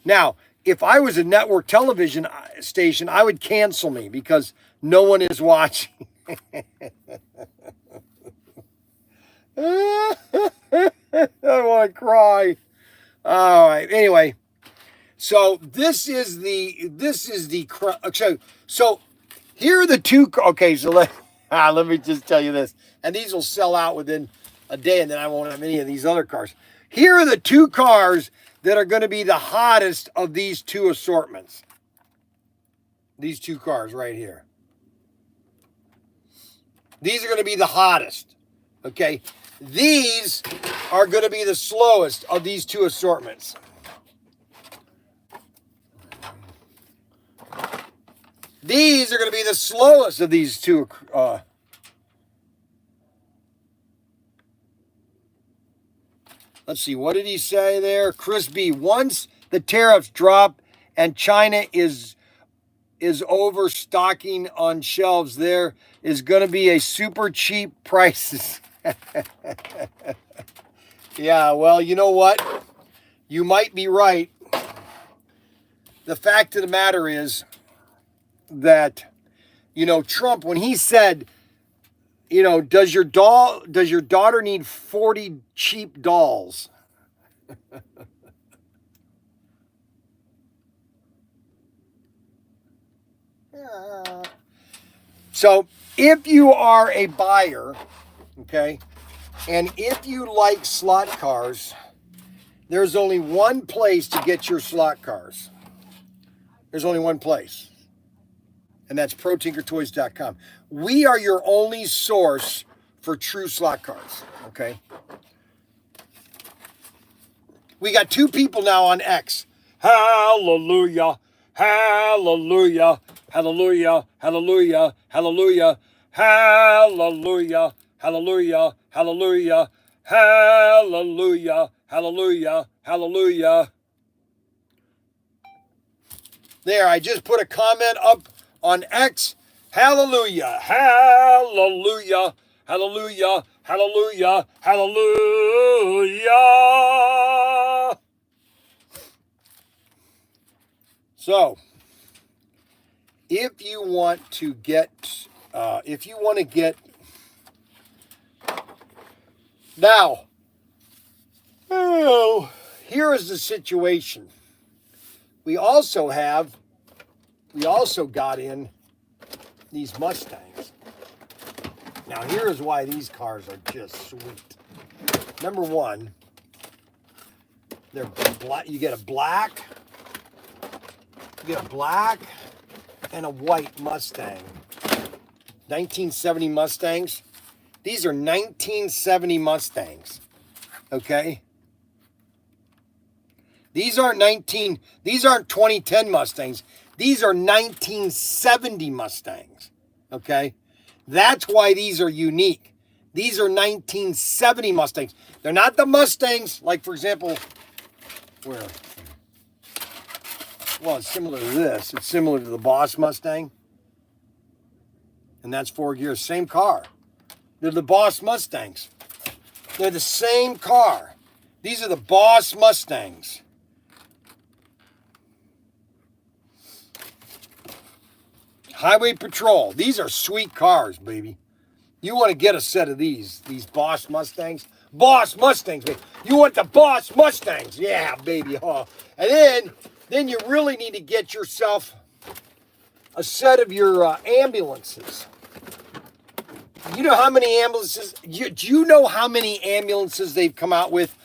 Now, if I was a network television station, I would cancel me because no one is watching. I want to cry. All right. Anyway, so this is the so here are the two. Okay, so let me just tell you this, and these will sell out within a day, and then I won't have any of these other cars. Here are the two cars that are going to be the hottest of these two assortments. These two cars right here. These are going to be the hottest. Okay. These are going to be the slowest of these two assortments. These are going to be the slowest of these two. Let's see. What did he say there? Chris B. Once the tariffs drop and China is overstocking on shelves, there is going to be a super cheap prices. Yeah, well, you know what? You might be right. The fact of the matter is that, Trump, when he said, does your daughter need 40 cheap dolls? So if you are a buyer, okay, and if you like slot cars, there's only one place to get your slot cars. There's only one place, and that's ProTinkerToys.com. We are your only source for true slot cars, okay? We got 2 people now on X. Hallelujah, hallelujah, hallelujah, hallelujah, hallelujah, hallelujah, hallelujah, hallelujah, hallelujah, hallelujah, hallelujah. There, I just put a comment up on X. Hallelujah, hallelujah, hallelujah, hallelujah, hallelujah. So, if you want to get, now, here is the situation. We also got in these Mustangs. Now, here's why these cars are just sweet. Number one, they're black. You get a black and a white Mustang. 1970 Mustangs. These are 1970 Mustangs. Okay? These aren't 2010 Mustangs. These are 1970 Mustangs. Okay? That's why these are unique. These are 1970 Mustangs. They're not the Mustangs, like, for example, where? Well, it's similar to this. It's similar to the Boss Mustang. And that's 4 gears. Same car. They're the Boss Mustangs. They're the same car. These are the Boss Mustangs. Highway Patrol. These are sweet cars, baby. You want to get a set of these Boss Mustangs. Boss Mustangs, baby. You want the Boss Mustangs. Yeah, baby. Huh? And then you really need to get yourself a set of your ambulances. You know how many ambulances? Do you know how many ambulances they've come out with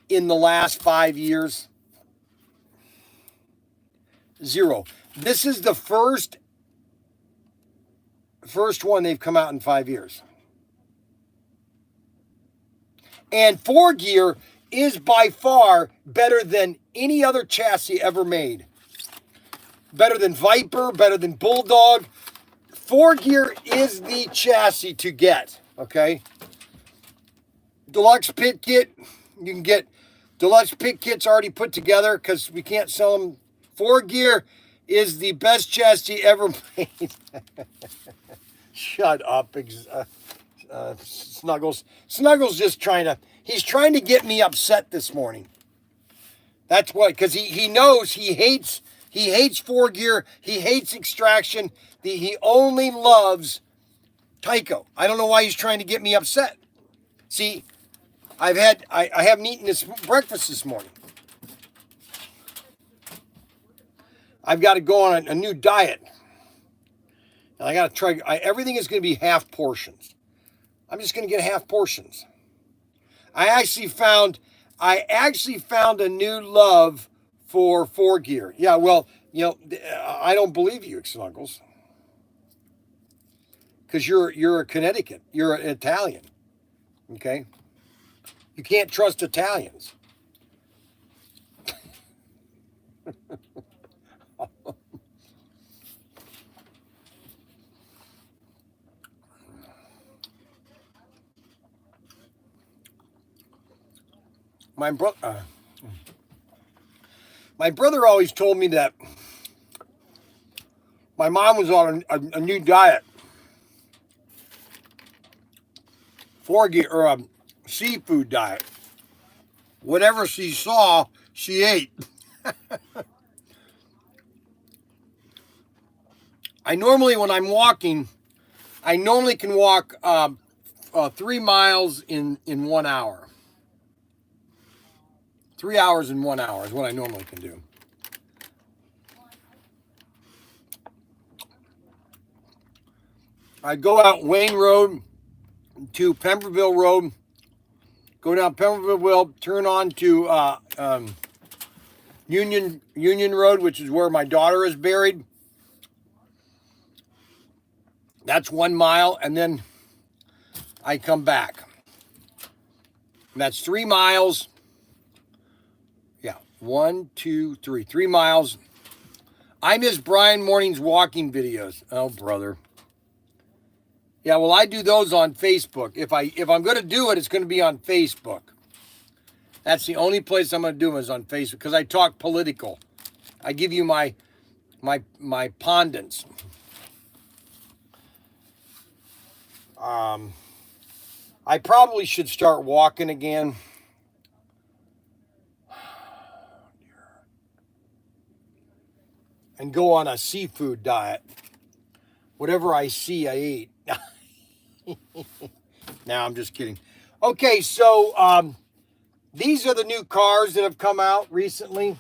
in the last 5 years? 0. This is the first one they've come out in 5 years. And 4-gear is by far better than any other chassis ever made. Better than Viper, better than Bulldog. 4-gear is the chassis to get, okay? Deluxe pit kit. You can get deluxe pit kits already put together because we can't sell them. 4-gear is the best chassis ever made. Shut up, Snuggles. Snuggles just he's trying to get me upset this morning. That's what, because he knows he hates 4-gear. He hates extraction. He only loves Tyco. I don't know why he's trying to get me upset. See, I haven't eaten this breakfast this morning. I've got to go on a new diet. And I got to try, everything is going to be half portions. I'm just going to get half portions. I actually found a new love for 4-gear. Yeah, well, I don't believe you, Snuggles. Because you're a Connecticut. You're an Italian. Okay? You can't trust Italians. My brother always told me that my mom was on a new diet. 4-gear or a seafood diet. Whatever she saw, she ate. When I'm walking, I normally can walk 3 miles in 1 hour. 3 hours in 1 hour is what I normally can do. I go out Wayne Road to Pemberville Road, go down Pemberville Road, turn on to Union Road, which is where my daughter is buried. That's 1 mile, and then I come back. And that's 3 miles. Yeah, 1, 2, 3, 3 miles. I miss Bryan Morning's walking videos. Oh, brother. Yeah, well, I do those on Facebook. If I'm going to do it, it's going to be on Facebook. That's the only place I'm going to do them is on Facebook because I talk political. I give you my pundits. I probably should start walking again. And go on a seafood diet. Whatever I see, I eat. Now I'm just kidding. Okay, so these are the new cars that have come out recently.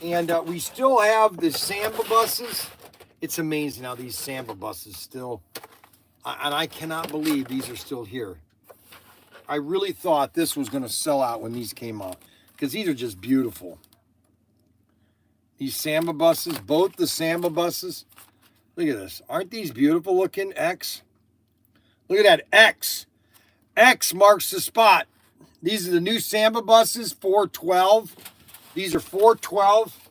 And we still have the Samba buses. It's amazing how these Samba buses still, and I cannot believe these are still here. I really thought this was going to sell out when these came out because these are just beautiful. These Samba buses, both the Samba buses. Look at this. Aren't these beautiful looking? X. Look at that X. X marks the spot. These are the new Samba buses, 412. These are 412.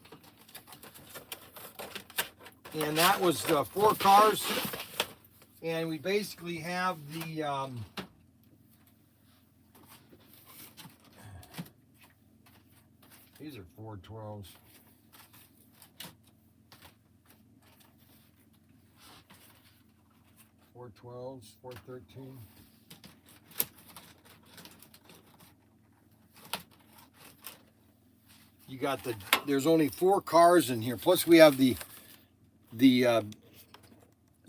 And that was 4 cars. And we basically have the these are 412s. Four 12s, 413. You got there's only 4 cars in here. Plus we have the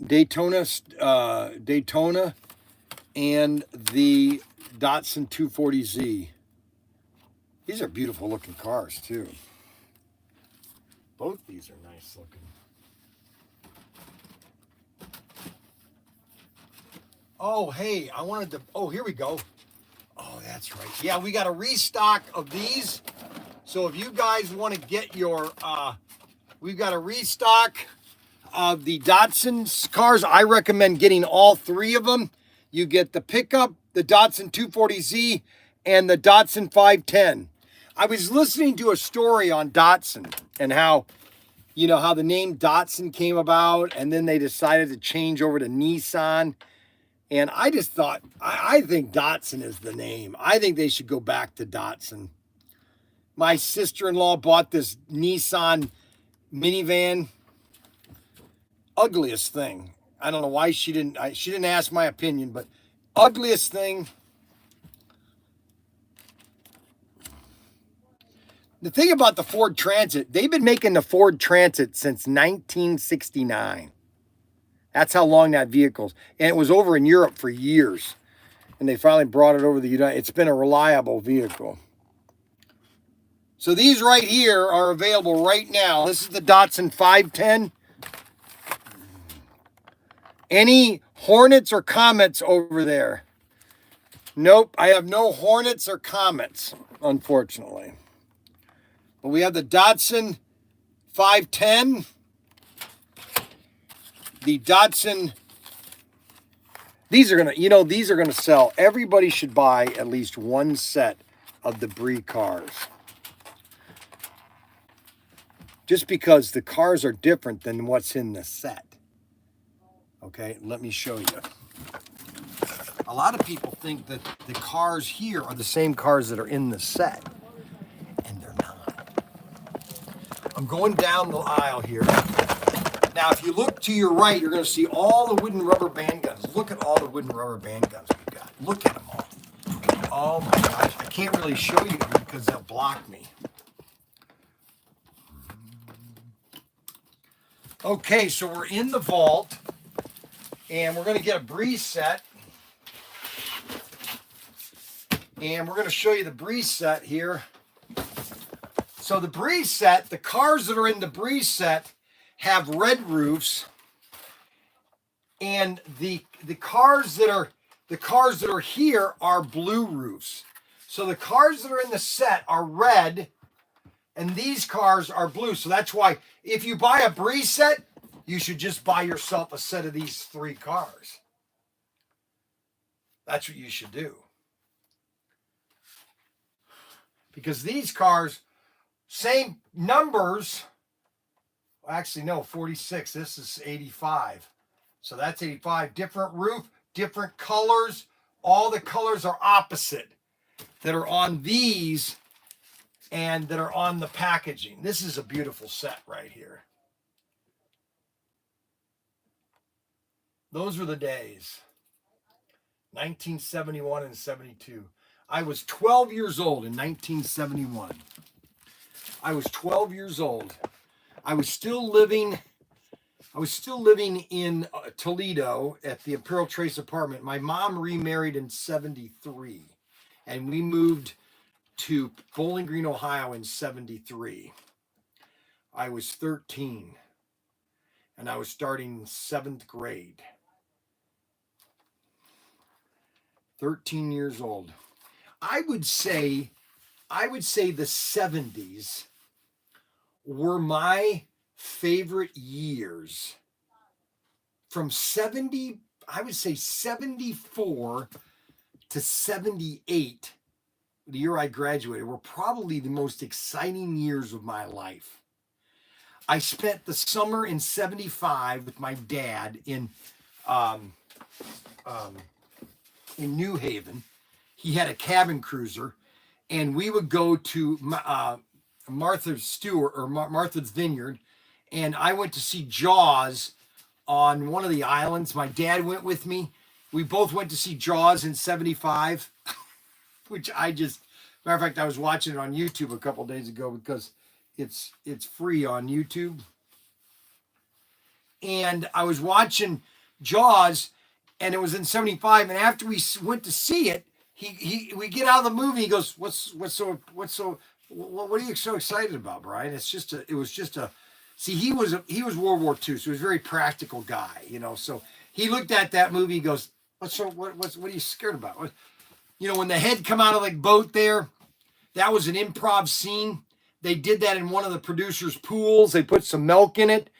Daytona and the Datsun 240Z. These are beautiful looking cars too. Both these are nice looking. Oh, hey, I wanted to, oh, here we go. Oh, that's right. Yeah, we got a restock of these. So if you guys want to get your, we've got a restock of the Datsun cars. I recommend getting all 3 of them. You get the pickup, the Datsun 240Z, and the Datsun 510. I was listening to a story on Datsun and how, how the name Datsun came about, and then they decided to change over to Nissan. And I just thought, I think Datsun is the name. I think they should go back to Datsun. My sister-in-law bought this Nissan minivan. Ugliest thing. I don't know why she didn't ask my opinion, but ugliest thing. The thing about the Ford Transit, they've been making the Ford Transit since 1969. That's how long that vehicle's. And it was over in Europe for years. and they finally brought it over the United. It's been a reliable vehicle. So these right here are available right now. This is the Datsun 510. Any Hornets or Comets over there? Nope, I have no Hornets or Comets, unfortunately. But we have the Datsun 510. The Datsun, these are gonna sell. Everybody should buy at least one set of the Bree cars. Just because the cars are different than what's in the set. Okay, let me show you. A lot of people think that the cars here are the same cars that are in the set, and they're not. I'm going down the aisle here. Now, if you look to your right, you're going to see all the wood and rubber band guns. Look at all the wood and rubber band guns we've got. Look at them all. Oh my gosh, I can't really show you because they'll block me. Okay, so we're in the vault, and we're going to get a Bree set. And we're going to show you the Bree set here. So the Bree set, the cars that are in the Bree set have red roofs, and the cars that are here are blue roofs. So the cars that are in the set are red, and these cars are blue. So that's why if you buy a Bree set, you should just buy yourself a set of these 3 cars. That's what you should do. Because these cars, same numbers. Actually, no, 46. This is 85. So that's 85. Different roof, different colors. All the colors are opposite that are on these and that are on the packaging. This is a beautiful set right here. Those were the days. 1971 and 72. I was 12 years old in 1971. I was 12 years old. I was still living in Toledo at the Imperial Trace apartment. My mom remarried in 73, and we moved to Bowling Green, Ohio in 73. I was 13, and I was starting 7th grade. 13 years old. I would say the 70s were my favorite years. From 70, I would say 74 to 78, the year I graduated, were probably the most exciting years of my life. I spent the summer in 75 with my dad in New Haven. He had a cabin cruiser, and we would go to Martha's Vineyard, and I went to see Jaws on one of the islands. My dad went with me. We both went to see Jaws in 75, which matter of fact, I was watching it on YouTube a couple days ago because it's free on YouTube. And I was watching Jaws, and it was in 75, and after we went to see it, we get out of the movie. He goes, what are you so excited about, Bryan? See, he was World War II, so he was a very practical guy, So he looked at that movie. He goes, what are you scared about? When the head come out of the boat there, that was an improv scene. They did that in one of the producers' pools. They put some milk in it,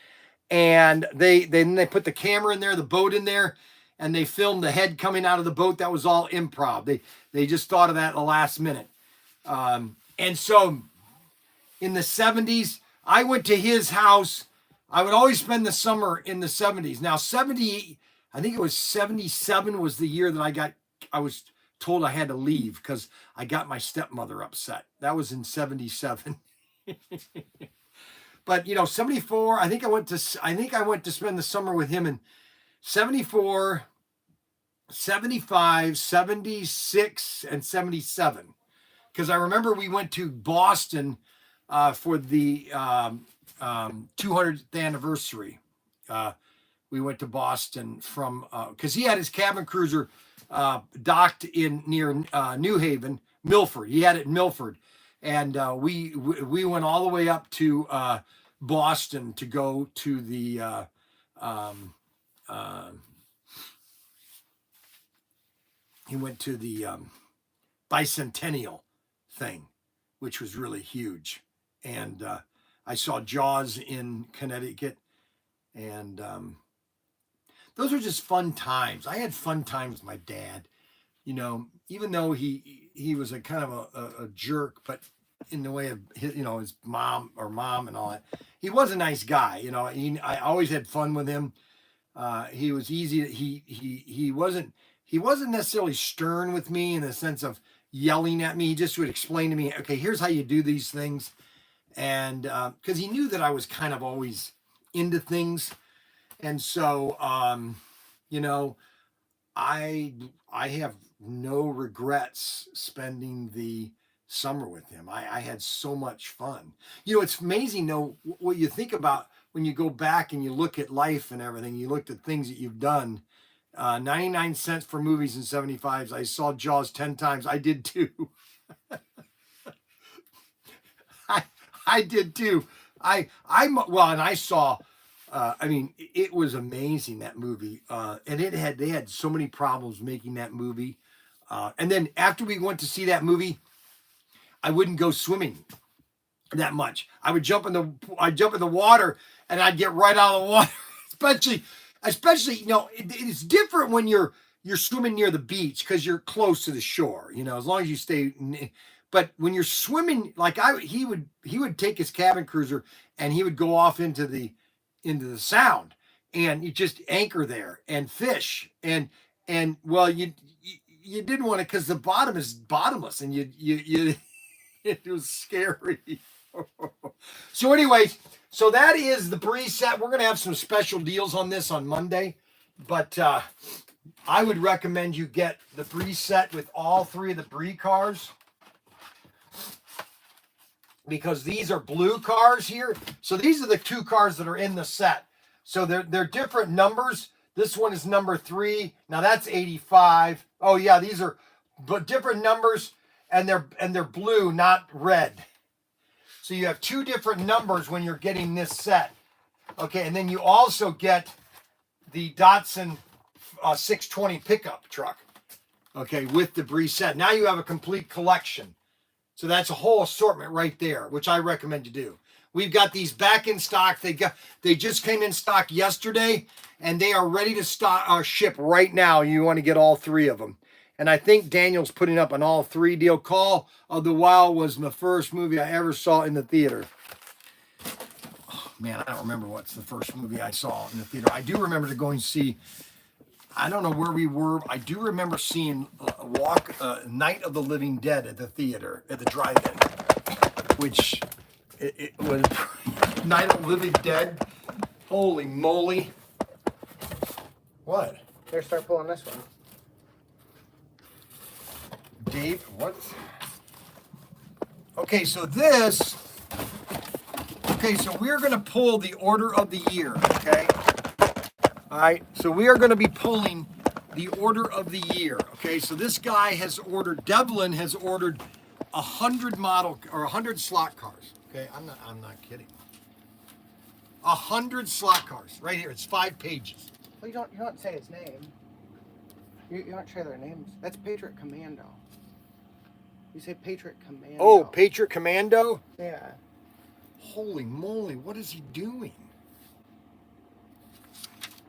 and they put the camera in there, the boat in there, and they filmed the head coming out of the boat. That was all improv. They just thought of that at the last minute. And so in the 70s, I went to his house. I would always spend the summer in the 70s. Now, I think it was 77 was the year that I was told I had to leave because I got my stepmother upset. That was in 77. But 74, I think I went to spend the summer with him in 74, 75, 76, and 77. Because I remember we went to Boston for the 200th anniversary. We went to Boston because he had his cabin cruiser docked in near New Haven, Milford. He had it in Milford, and we went all the way up to Boston to go to the he went to the bicentennial thing, which was really huge. And I saw Jaws in Connecticut, and those were just fun times. I had fun times with my dad, you know, even though he was a kind of a jerk, but in the way of his, you know, his mom and all that. He was a nice guy, you know. I always had fun with him. He was easy. He wasn't necessarily stern with me in the sense of yelling at me. He just would explain to me, okay, here's how you do these things. And because he knew that I was kind of always into things. And so, you know, I have no regrets spending the summer with him. I had so much fun. You know, it's amazing though what you think about when you go back and you look at life and everything. You looked at things that you've done. 99 cents for movies in 75s. I saw Jaws 10 times. I did too. I did too. Well, and I saw, I mean, it was amazing, that movie. And they had so many problems making that movie. And then after we went to see that movie, I wouldn't go swimming that much. I'd jump in the water and I'd get right out of the water, especially, you know, it's different when you're swimming near the beach because you're close to the shore, you know, as long as you stay. But when you're swimming, like he would take his cabin cruiser and he would go off into the sound, and you just anchor there and fish, and well, you didn't want to, because the bottom is bottomless, and you it was scary. So anyways, so that is the Bree set. We're gonna have some special deals on this on Monday, but I would recommend you get the Bree set with all three of the Bree cars, because these are blue cars here. So these are the two cars that are in the set. So they're different numbers. This one is number 3. Now that's 85. Oh yeah, these are but different numbers, and they're blue, not red. So you have two different numbers when you're getting this set. Okay, and then you also get the Datsun 620 pickup truck. Okay, with the Bree set. Now you have a complete collection. So that's a whole assortment right there, which I recommend you do. We've got these back in stock. They just came in stock yesterday, and they are ready to ship right now. You want to get all three of them. And I think Daniel's putting up an all three deal. Call of the Wild was the first movie I ever saw in the theater. Oh, man, I don't remember what's the first movie I saw in the theater. I do remember to going to see, I don't know where we were. I do remember seeing Night of the Living Dead at the theater, at the drive-in, which it was Night of the Living Dead. Holy moly. What? Here, start pulling this one. Dave, what? Okay, so this, okay, so we're going to pull the order of the year, okay? All right, so we are going to be pulling the order of the year, okay? So this guy has ordered, Devlin has ordered 100 model, or 100 slot cars, okay? I'm not kidding. 100 slot cars, right here, it's 5 pages. Well, you don't say his name. You don't share their names. That's Patriot Commando. You say Patriot Commando. Oh, Patriot Commando? Yeah. Holy moly, what is he doing?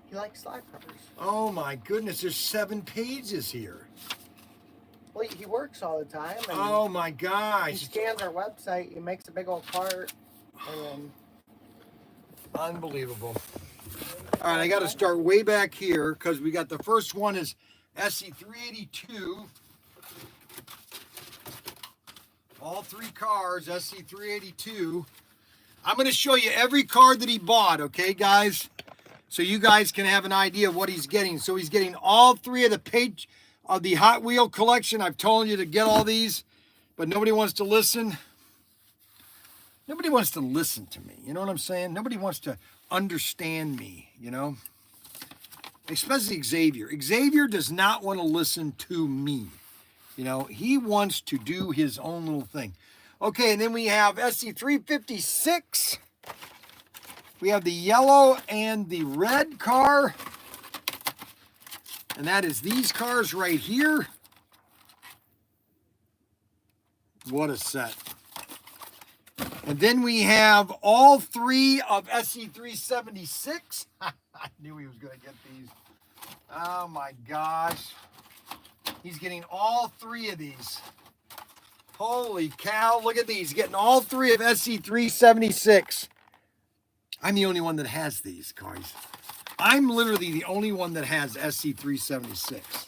He likes slot cars. Oh my goodness, there's 7 pages here. Well, he works all the time. And Oh my he gosh. scans our website. He makes a big old cart. And then Unbelievable. All right, I got to start way back here because we got the first one is SC382. All 3 cars, SC382. I'm going to show you every card that he bought, okay, guys? So you guys can have an idea of what he's getting. So he's getting all 3 of the Hot Wheel collection. I've told you to get all these, but nobody wants to listen. Nobody wants to listen to me. You know what I'm saying? Nobody wants to understand me, you know? especially Xavier. Xavier does not want to listen to me. You know, he wants to do his own little thing. Okay, and then we have SC356. We have the yellow and the red car. And that is these cars right here. What a set. And then we have all three of SC376. I knew he was going to get these. Oh my gosh. He's getting all three of these. Holy cow, look at these. Getting all three of SC376. I'm the only one that has these cars. I'm literally the only one that has SC376.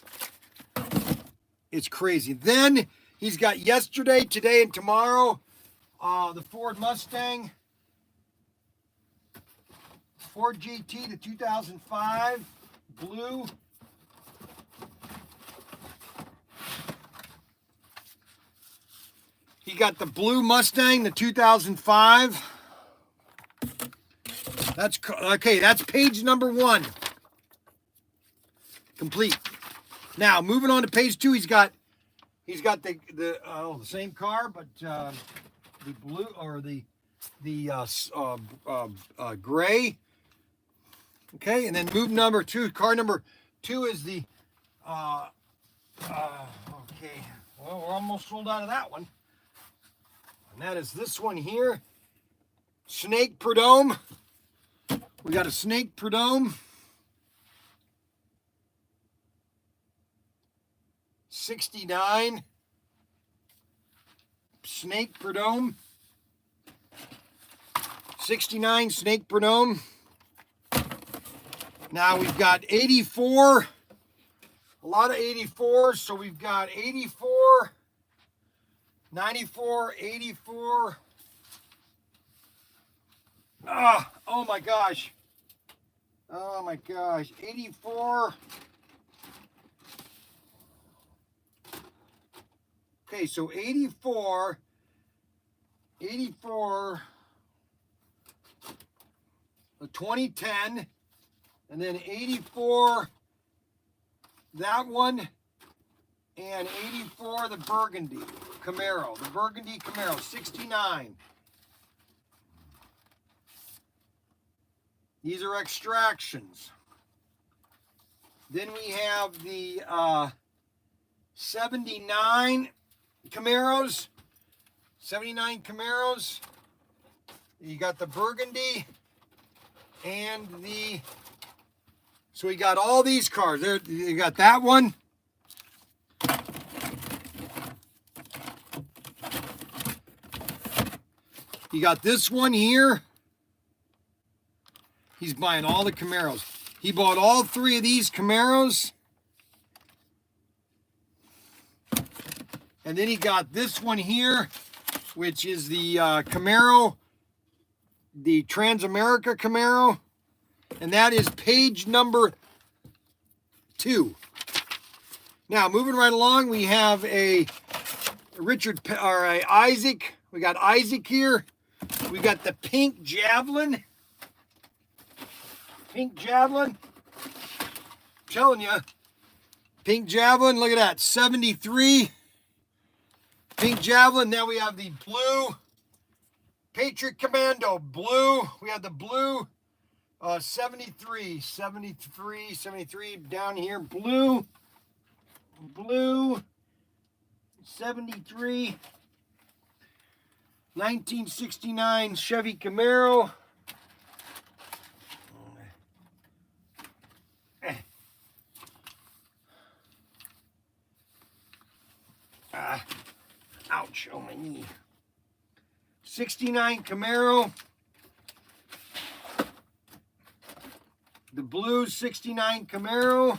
It's crazy. Then he's got yesterday, today, and tomorrow, the Ford Mustang, Ford GT, the 2005, blue. He got the blue Mustang, the 2005. That's okay. That's page number 1. Complete. Now moving on to page 2. He's got the same car, but the blue or the gray. Okay, and then move number 2. Car number 2 is the okay. Well, we're almost sold out of that one. And that is this one here. Snake Prudhomme. We got a Snake Prudhomme. 69. Snake Prudhomme. 69 Snake Prudhomme. Now we've got 84. A lot of 84s. So we've got 84, 94, 84. Oh my gosh. Oh my gosh. 84. Okay, so 84, the 2010, and then 84, that one, and 84, the Burgundy Camaro, the Burgundy Camaro, 69. These are extractions. Then we have the 79 Camaros. 79 Camaros. You got the Burgundy and the... So we got all these cars. There, you got that one. You got this one here. He's buying all the Camaros. He bought all three of these Camaros. And then he got this one here, which is the Camaro, the Transamerica Camaro. And that is page number 2. Now, moving right along, we have a Isaac. We got Isaac here. We got the pink Javelin. Pink Javelin. I'm telling you. Pink Javelin, look at that, 73. Pink Javelin. Now we have the blue Patriot Commando blue. We have the blue 73 down here. Blue 73. 1969 Chevy Camaro. Ouch, on my knee. 69 Camaro. The blue 69 Camaro.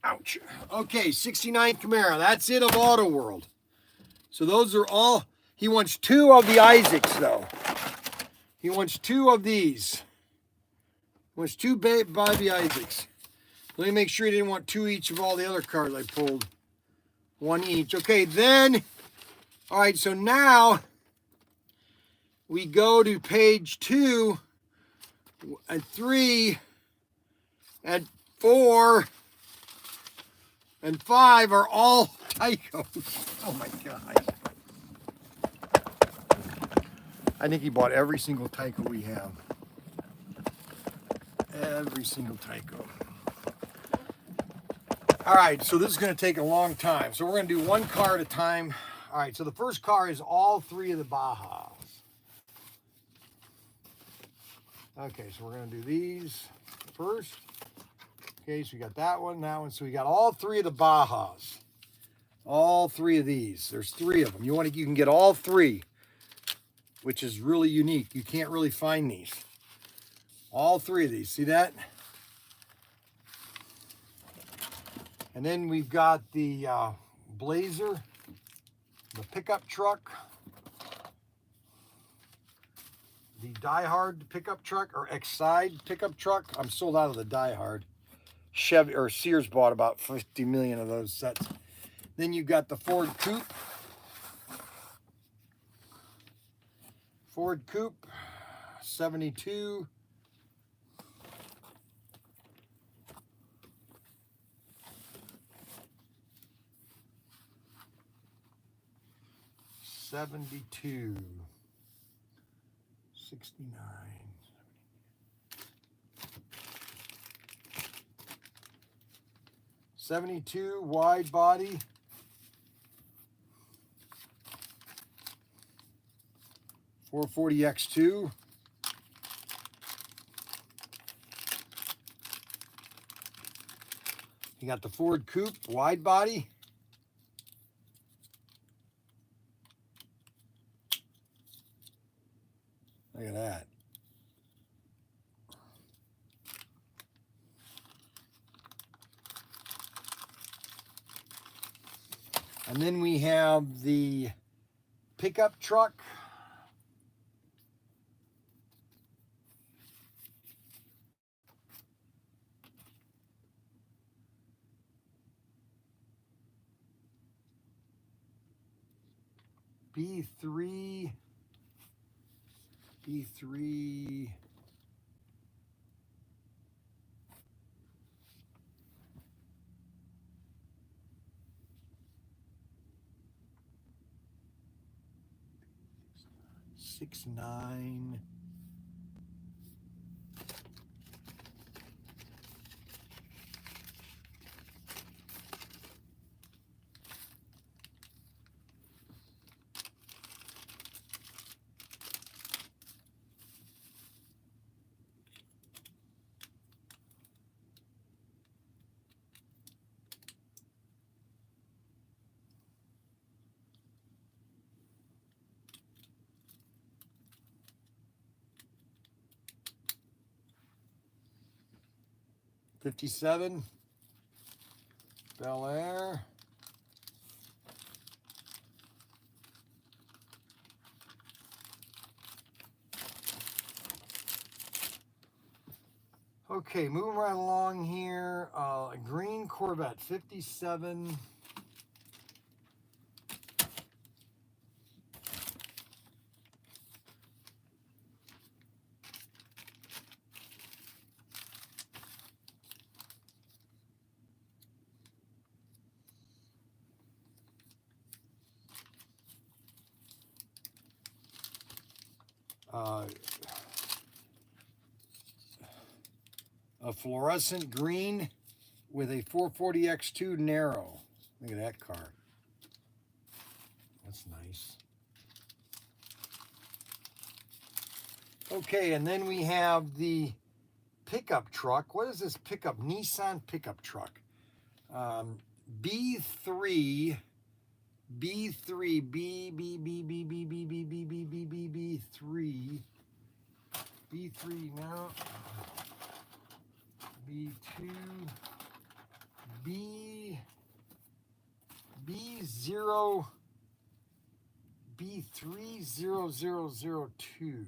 Ouch. Okay, 69 Camaro. That's it of Auto World. So those are all. He wants 2 of the Isaacs, though. He wants 2 of these. He wants 2 Bobby Isaacs. Let me make sure he didn't want 2 each of all the other cars I pulled. 1 each. Okay, then. All right, so now we go to page 2, and 3, and 4, and 5 are all Tycos. Oh my God. I think he bought every single Tyco we have. Every single Tyco. All right, so this is going to take a long time. So we're going to do one car at a time. All right, so the first car is all 3 of the Bajas. Okay, so we're going to do these first. Okay, so we got that one, that one. So we got all 3 of the Bajas. All 3 of these. There's 3 of them. You can get all 3, which is really unique. You can't really find these. All 3 of these. See that? And then we've got the Blazer, the pickup truck, the Die Hard pickup truck, or Excite pickup truck. I'm sold out of the Die Hard. Chevy or Sears bought about 50 million of those sets. Then you've got the Ford Coupe. Ford Coupe, 72. $72, $69, $72 wide body, $440X2, you got the Ford Coupe wide body. Look at that. And then we have the pickup truck. B3. B3. $69. $57. Bel Air. Okay, moving right along here. A green Corvette, 57. A fluorescent green with a 440X2 narrow. Look at that car. That's nice. Okay, and then we have the pickup truck. What is this pickup? Nissan pickup truck. B3, B3, B3, B3 now. B2, B0, B30002.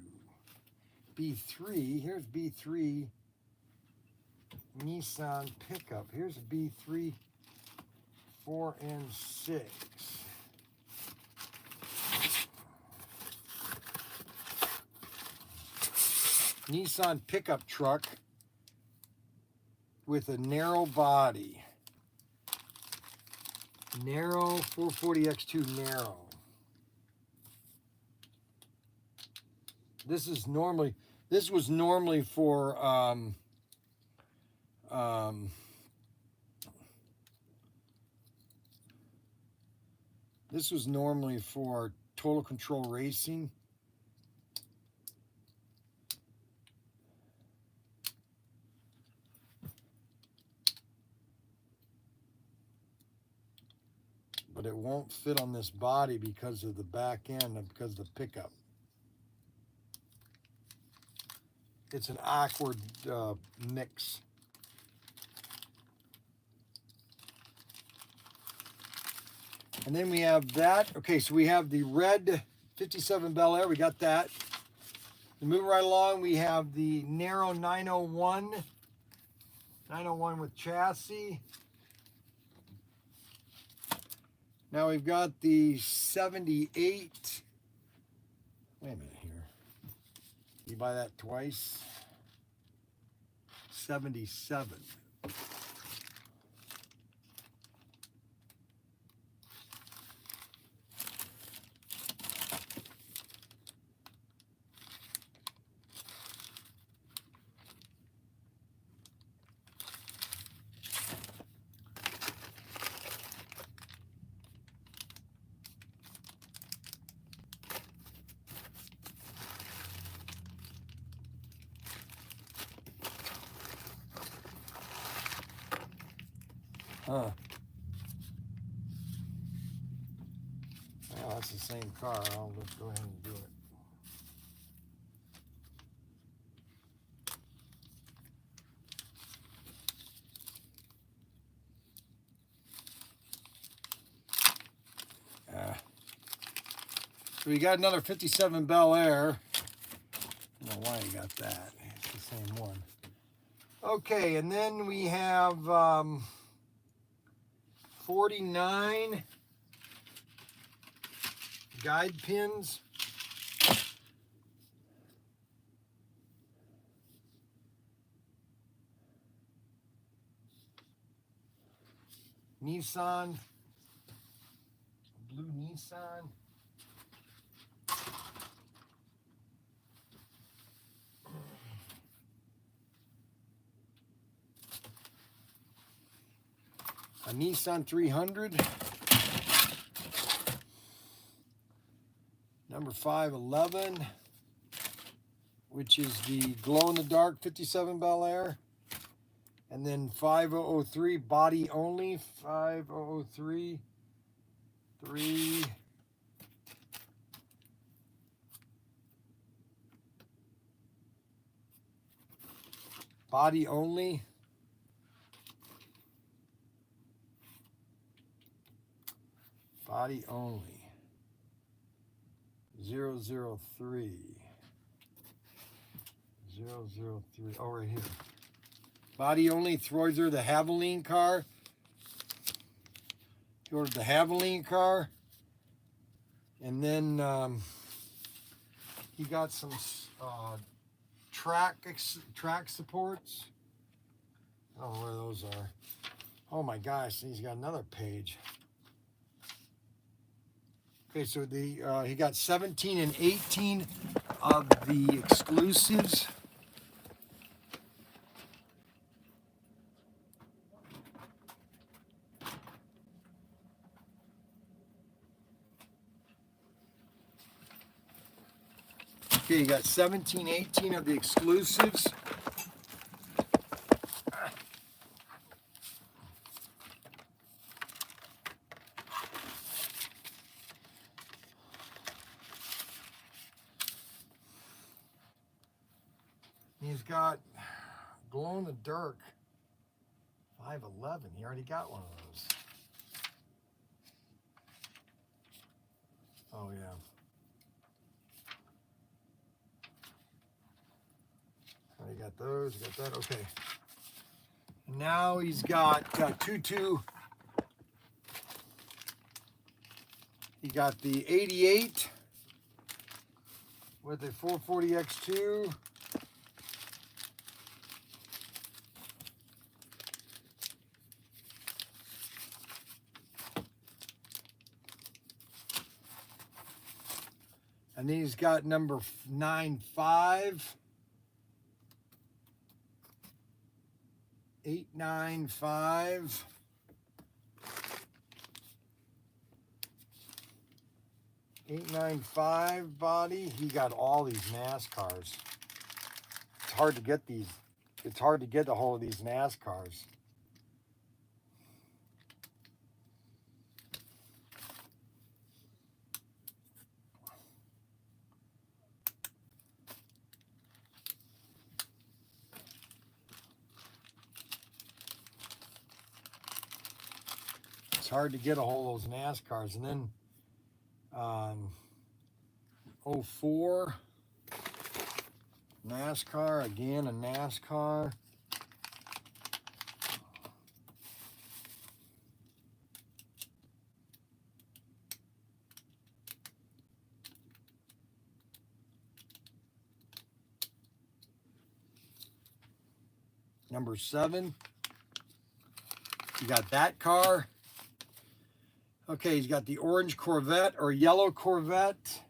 B3, here's B3 Nissan pickup. Here's a B3, 4 and 6. Nissan pickup truck with a narrow body. Narrow 440X2 narrow. This was normally for this was normally for Total Control Racing. But it won't fit on this body because of the back end and because of the pickup. It's an awkward mix. And then we have that. Okay, so we have the red 57 Bel Air. We got that. And moving right along, we have the narrow 901. 901 with chassis. Now we've got the 78. Wait a minute here. You buy that twice? 77. Huh. Well, that's the same car. I'll just go ahead and do it. So we got another 57 Bel Air. I don't know why you got that. It's the same one. Okay, and then we have 49 guide pins. Nissan. Blue Nissan. A Nissan 300, number 511, which is the glow-in-the-dark 57 Bel Air, and then 5003 body only, 5003, 3, body only. Body only. 003. 003. Oh, right here. Body only. Throiser, the Haviline car. He ordered the Haviline car. And then he got some track supports. I don't know where those are. Oh my gosh, he's got another page. Okay, so he got 17 and 18 of the exclusives. Okay, you got 17, 18 of the exclusives. He's got glow in the dark 511. He already got one of those. Oh yeah. Already got those. Got that. Okay. And now he's got 2. He got the 88 with a 440X2. And then he's got number 95. 895. $895 body. He got all these NASCARs. It's hard to get these. It's hard to get a hold of these NASCARs. It's hard to get a hold of those NASCARs. And then 04 NASCAR, again a NASCAR. Number 7. You got that car. Okay, he's got the orange Corvette or yellow Corvette.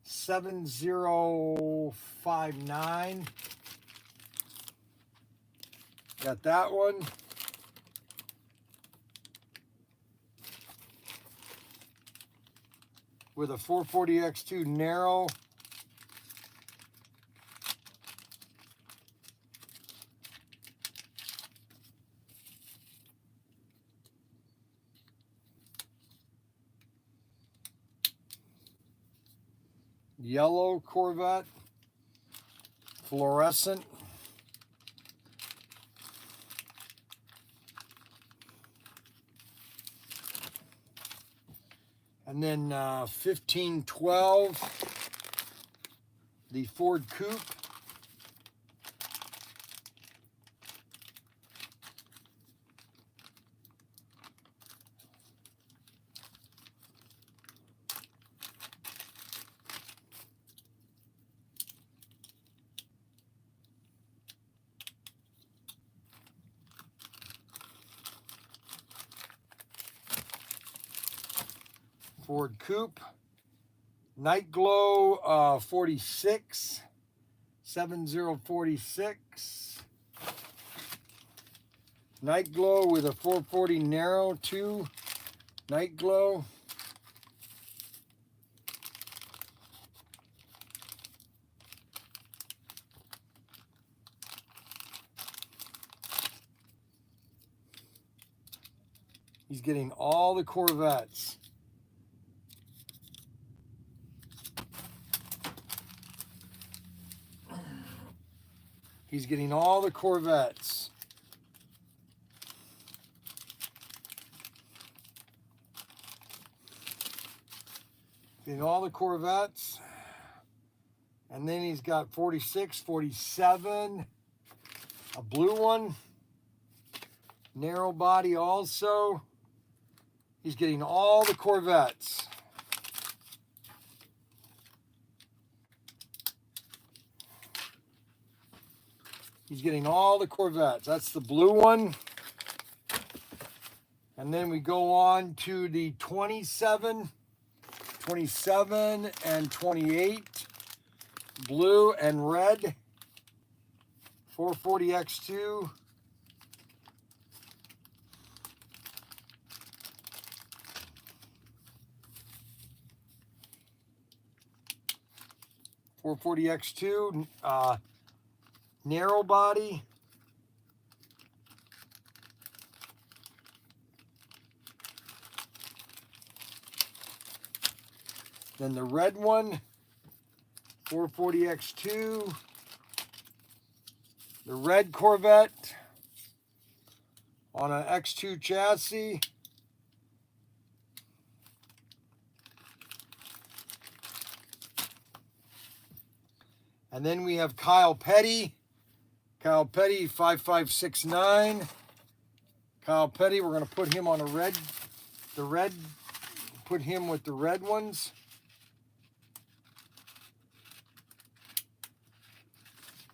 7059. Got that one. With a 440X2 narrow. Yellow Corvette, fluorescent. And then 1512, the Ford Coupe. Ford Coupe, Night Glow 46, 7046. Night Glow with a 440 narrow too. Night Glow. He's getting all the Corvettes. He's getting all the Corvettes. Getting all the Corvettes. And then he's got 46, 47. A blue one. Narrow body also. He's getting all the Corvettes. He's getting all the Corvettes. That's the blue one. And then we go on to the 27, 27 and 28. Blue and red. 440X2. .440X2. Narrow body. Then the red one, 440X2. The red Corvette on an X2 chassis. And then we have Kyle Petty. Kyle Petty, 5569. Kyle Petty, we're going to put him on a red. The red, put him with the red ones.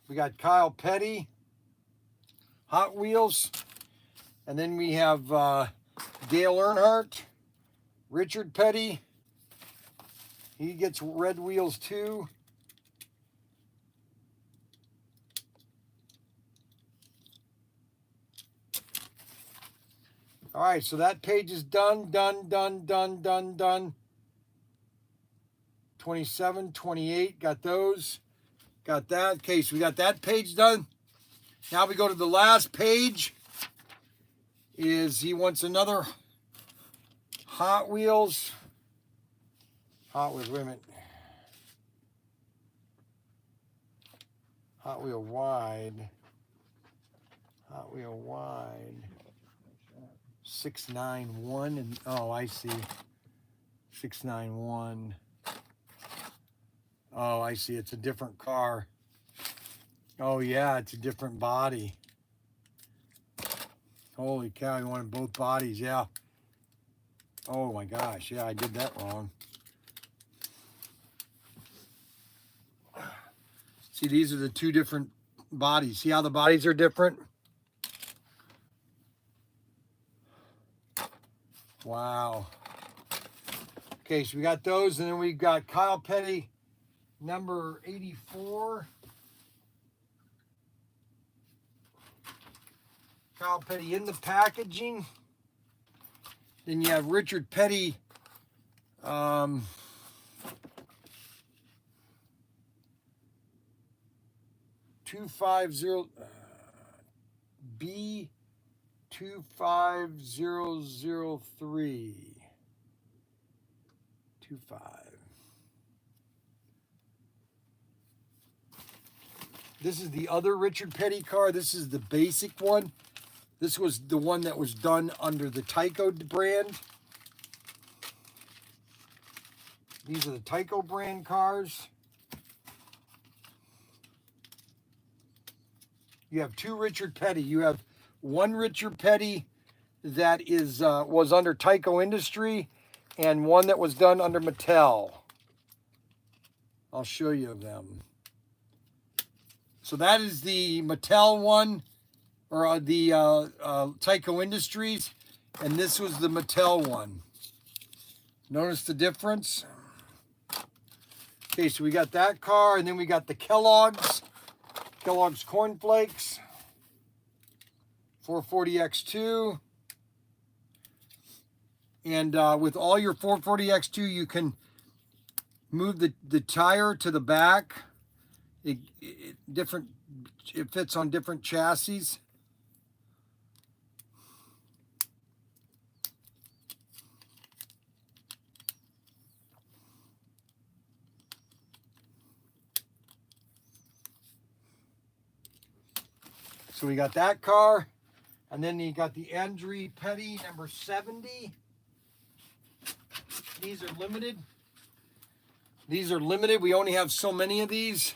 We got Kyle Petty, Hot Wheels. And then we have Dale Earnhardt, Richard Petty. He gets red wheels too. All right, so that page is done. 27, 28, got those. Got that. Okay, so we got that page done. Now we go to the last page. He wants another Hot Wheels. Hot Wheels, wait a minute. Hot Wheel wide. Hot Wheel wide. 691 and oh, I see. 691. Oh, I see. It's a different car. Oh yeah, it's a different body. Holy cow, you wanted both bodies, yeah. Oh my gosh, yeah, I did that wrong. See, these are the two different bodies. See how the bodies are different? Wow. Okay, so we got those, and then we've got Kyle Petty, number 84. Kyle Petty in the packaging. Then you have Richard Petty, 250 B 25003 25. This is the other Richard Petty car. This is the basic one. This was the one that was done under the Tyco brand. These are the Tyco brand cars. You have two Richard Petty. You have one Richard Petty that is was under Tyco Industry, and one that was done under Mattel. I'll show you them. So that is the Mattel one, or the Tyco Industries, and this was the Mattel one. Notice the difference? Okay, so we got that car, and then we got the Kellogg's Corn Flakes, 440X2. And with all your 440X2, you can move the tire to the back. It fits on different chassis. So we got that car, and then you got the Andre Petty number 70. These are limited. These are limited. We only have so many of these.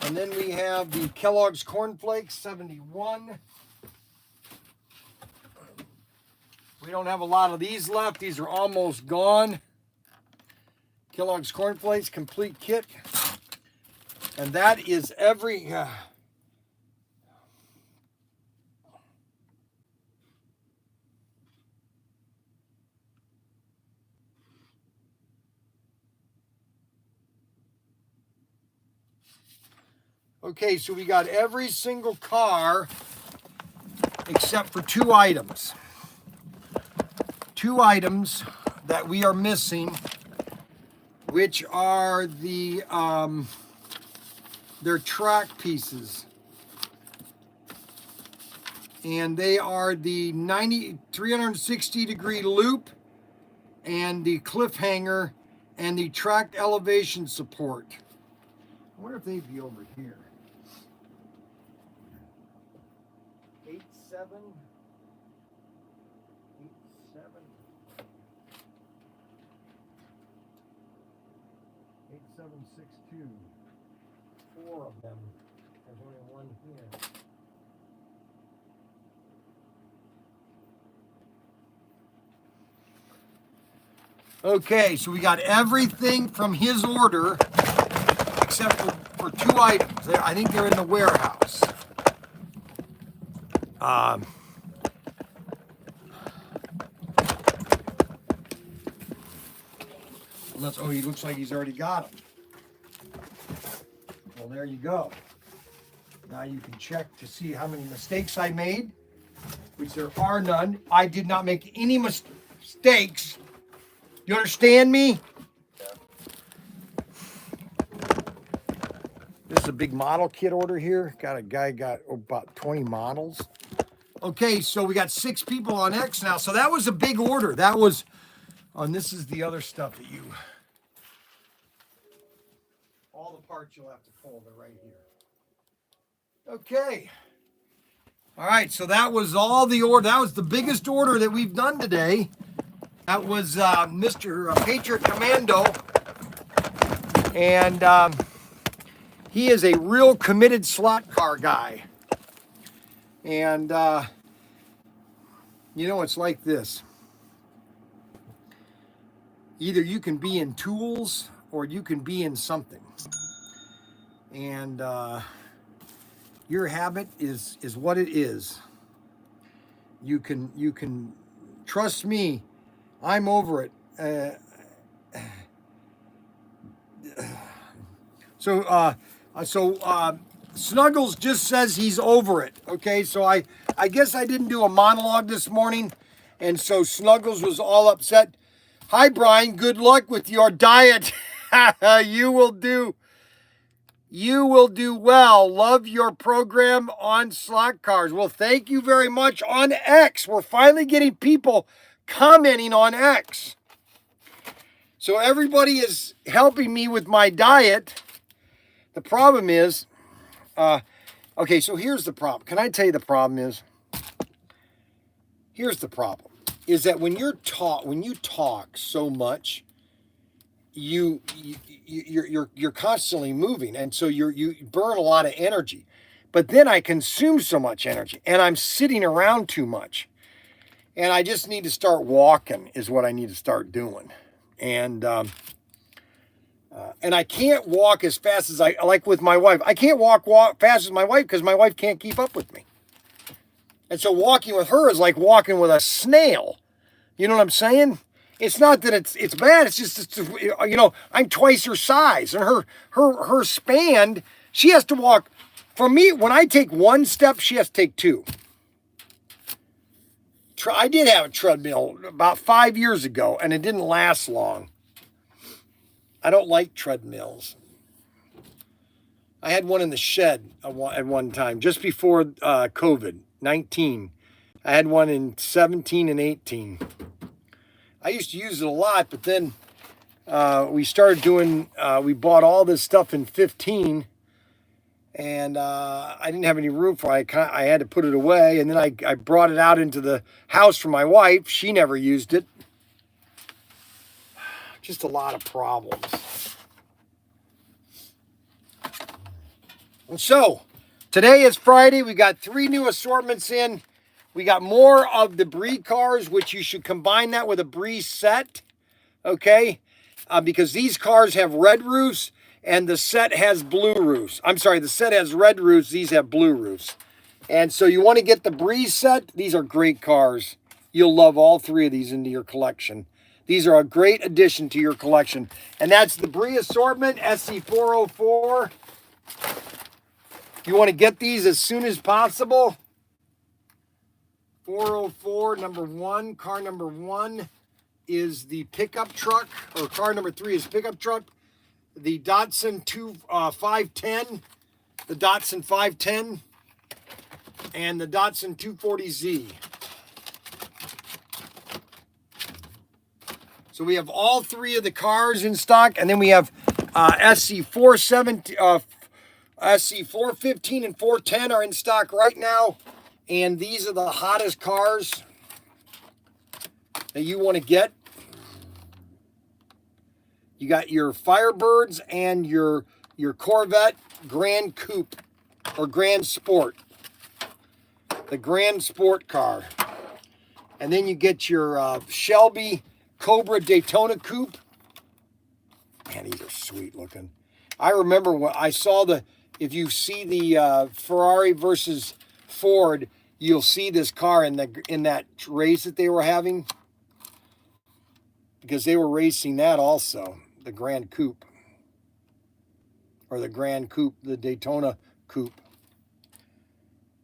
And then we have the Kellogg's Corn Flakes 71. We don't have a lot of these left. These are almost gone. Kellogg's Corn Flakes complete kit. And that is every... Okay, so we got every single car except for two items. Two items that we are missing, which are the they're track pieces. And they are the 360-degree loop and the cliffhanger and the tracked elevation support. I wonder if they'd be over here. 87. 8762. Four of them. There's only one here. Okay, so we got everything from his order except for two items. I think they're in the warehouse. Oh, he looks like he's already got them. Well, there you go. Now you can check to see how many mistakes I made, which there are none. I did not make any mistakes. You understand me? This is a big model kit order here. Got a guy got about 20 models. Okay, so we got 6 people on X now. So that was a big order. That was, and this is the other stuff that all the parts you'll have to pull, they're right here. Okay. All right, so that was all the order. That was the biggest order that we've done today. That was Mr. Patriot Commando. And he is a real committed slot car guy. And, you know, it's like this. Either you can be in tools or you can be in something. And your habit is what it is. You can trust me. I'm over it. So Snuggles just says he's over it. Okay, so I guess I didn't do a monologue this morning, and so Snuggles was all upset. Hi, Bryan. Good luck with your diet. You will do well. Love your program on slot cars. Well, thank you very much on X. We're finally getting people commenting on X. So everybody is helping me with my diet. The problem is, okay, so here's the problem. Can I tell you the problem is? Here's the problem. Is that when you talk so much, you're constantly moving, and so you burn a lot of energy. But then I consume so much energy, and I'm sitting around too much. And I just need to start walking is what I need to start doing. And I can't walk as fast as I like with my wife. I can't walk fast as my wife because my wife can't keep up with me. And so walking with her is like walking with a snail. You know what I'm saying? It's not that it's bad. It's just, you know, I'm twice her size, and her span, she has to walk. For me, when I take one step, she has to take 2. I did have a treadmill about 5 years ago, and it didn't last long. I don't like treadmills. I had one in the shed at one time, just before COVID-19. I had one in 17 and 18. I used to use it a lot, but then we started doing, we bought all this stuff in 15, and I didn't have any room for it. I had to put it away, and then I brought it out into the house for my wife. She never used it. Just a lot of problems. And so, today is Friday. We got 3 new assortments in. We got more of the Bree cars, which you should combine that with a Bree set, okay? Because these cars have red roofs, and the set has blue roofs. I'm sorry, the set has red roofs. These have blue roofs. And so you want to get the Bree set. These are great cars. You'll love all 3 of these into your collection. These are a great addition to your collection. And that's the Bree assortment, SC404. You want to get these as soon as possible. 404, number 1. Car number 1 is the pickup truck, or car number 3 is pickup truck. The Datsun 510, the Datsun 510, and the Datsun 240Z. So we have all 3 of the cars in stock, and then we have SC415 and 410 are in stock right now, and these are the hottest cars that you want to get. You got your Firebirds and your Corvette Grand Coupe or Grand Sport, the Grand Sport car, and then you get your Shelby Cobra Daytona Coupe. Man, these are sweet looking. I remember when I saw if you see the Ferrari versus Ford, you'll see this car in that race that they were having, because they were racing that also. the Grand Coupe. Or the Grand Coupe, the Daytona Coupe.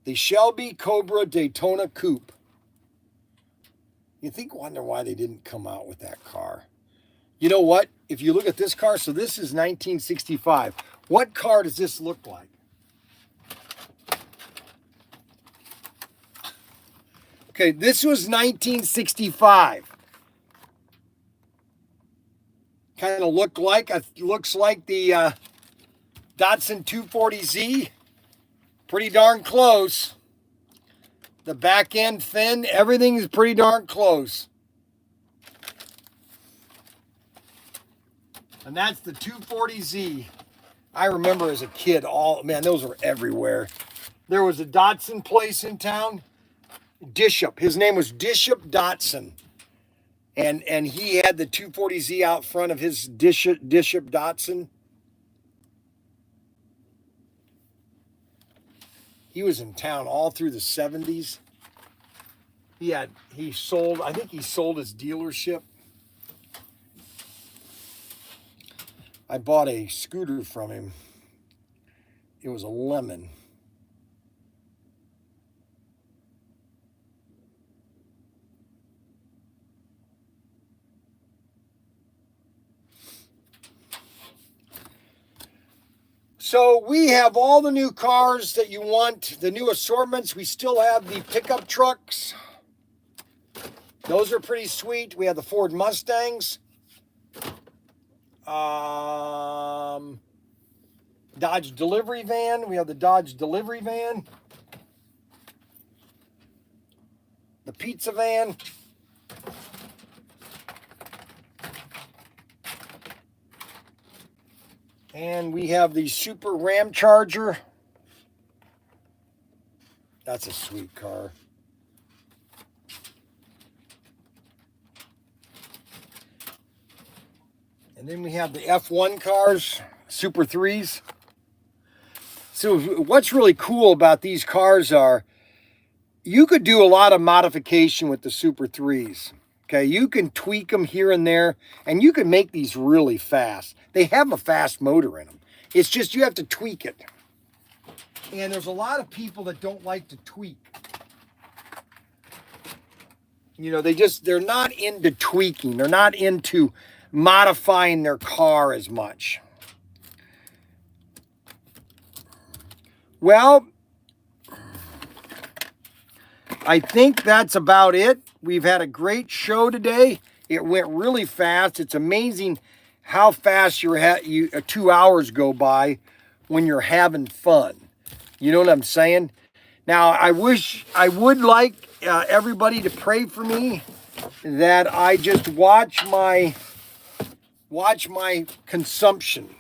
The Shelby Cobra Daytona Coupe. You wonder why they didn't come out with that car. You know what? If you look at this car, so this is 1965. What car does this look like? Okay, this was 1965. Kind of looks like the Datsun 240Z. Pretty darn close. The back end fin, everything is pretty darn close. And that's the 240Z. I remember as a kid, those were everywhere. There was a Datsun place in town, Dishop. His name was Dishop Datsun. And he had the 240Z out front of his Dishop Datsun. He was in town all through the 70s. I think he sold his dealership. I bought a scooter from him. It was a lemon. So we have all the new cars that you want, the new assortments. We still have the pickup trucks. Those are pretty sweet. We have the Ford Mustangs. Dodge delivery van. We have the Dodge delivery van. The pizza van. And we have the Super Ram Charger. That's a sweet car. And then we have the F1 cars, Super 3s. So what's really cool about these cars are you could do a lot of modification with the Super 3s. Okay, you can tweak them here and there, and you can make these really fast. They have a fast motor in them. It's just you have to tweak it. And there's a lot of people that don't like to tweak. You know, they're not into tweaking. They're not into modifying their car as much. Well, I think that's about it. We've had a great show today. It went really fast. It's amazing how fast 2 hours go by when you're having fun. You know what I'm saying? Now, I would like everybody to pray for me that I just watch my consumption.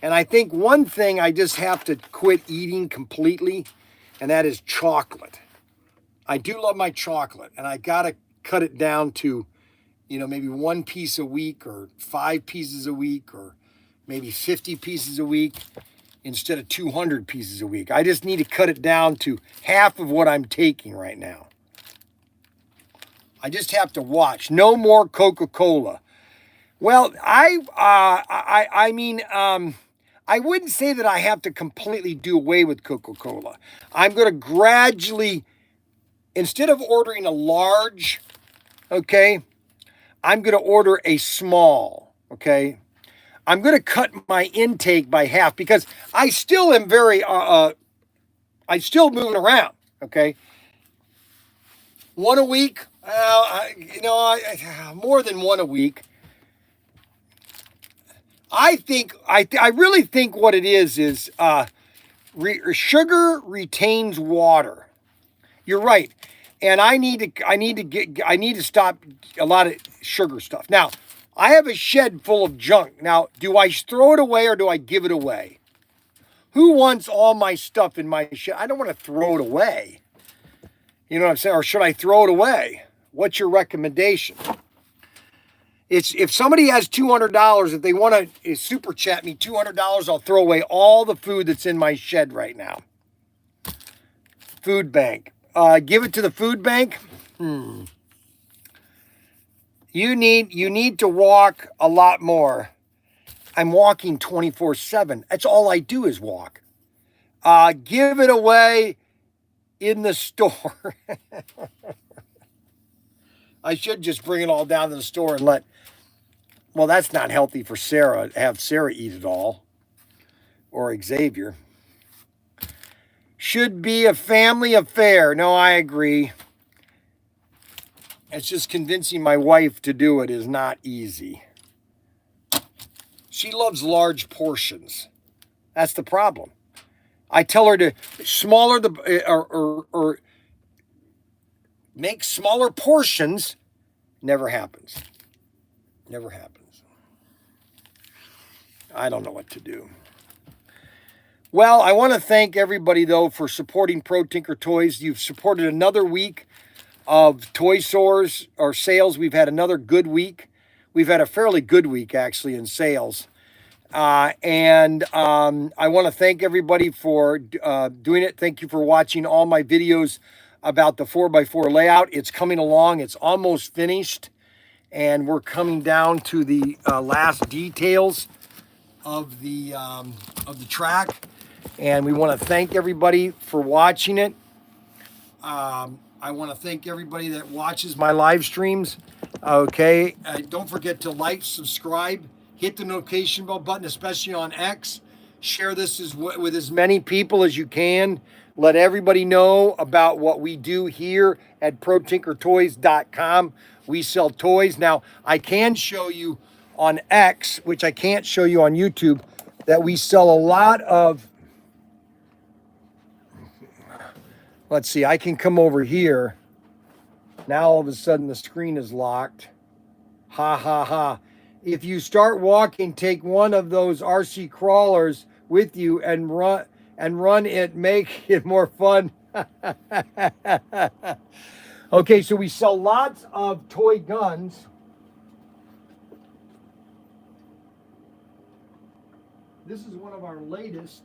And I think one thing I just have to quit eating completely, and that is chocolate. I do love my chocolate, and I gotta cut it down to, maybe 1 piece a week or 5 pieces a week or maybe 50 pieces a week instead of 200 pieces a week. I just need to cut it down to half of what I'm taking right now. I just have to watch. No more Coca-Cola. Well, I wouldn't say that I have to completely do away with Coca-Cola. I'm going to gradually, instead of ordering a large, okay, I'm going to order a small, okay? I'm going to cut my intake by half because I still am I'm still moving around, okay? 1 a week, more than 1 a week. I really think what it is sugar retains water. You're right. And I need to stop a lot of sugar stuff. Now, I have a shed full of junk. Now, do I throw it away or do I give it away? Who wants all my stuff in my shed? I don't want to throw it away. You know what I'm saying? Or should I throw it away? What's your recommendation? If somebody has $200, if they want to super chat me $200, I'll throw away all the food that's in my shed right now. Food bank. Give it to the food bank. You need to walk a lot more. I'm walking 24/7. That's all I do is walk. Give it away in the store. I should just bring it all down to the store and well, that's not healthy for Sarah. Have Sarah eat it all. Or Xavier. Should be a family affair. No, I agree. It's just convincing my wife to do it is not easy. She loves large portions. That's the problem. I tell her to smaller or make smaller portions. Never happens. Never happens. I don't know what to do. Well, I want to thank everybody, though, for supporting Pro Tinker Toys. You've supported another week of toy stores or sales. We've had another good week. We've had a fairly good week, actually, in sales. I want to thank everybody for doing it. Thank you for watching all my videos about the 4x4 layout. It's coming along. It's almost finished. And we're coming down to the last details of the track. And we want to thank everybody for watching it. I want to thank everybody that watches my live streams. Okay. Don't forget to like, subscribe, hit the notification bell button, especially on X. Share this with as many people as you can. Let everybody know about what we do here at ProTinkerToys.com. We sell toys. Now, I can show you on X, which I can't show you on YouTube, that we sell a lot of... Let's see, I can come over here. Now all of a sudden the screen is locked. Ha, ha, ha. If you start walking, take one of those RC crawlers with you and run it, make it more fun. Okay, so we sell lots of toy guns. This is one of our latest.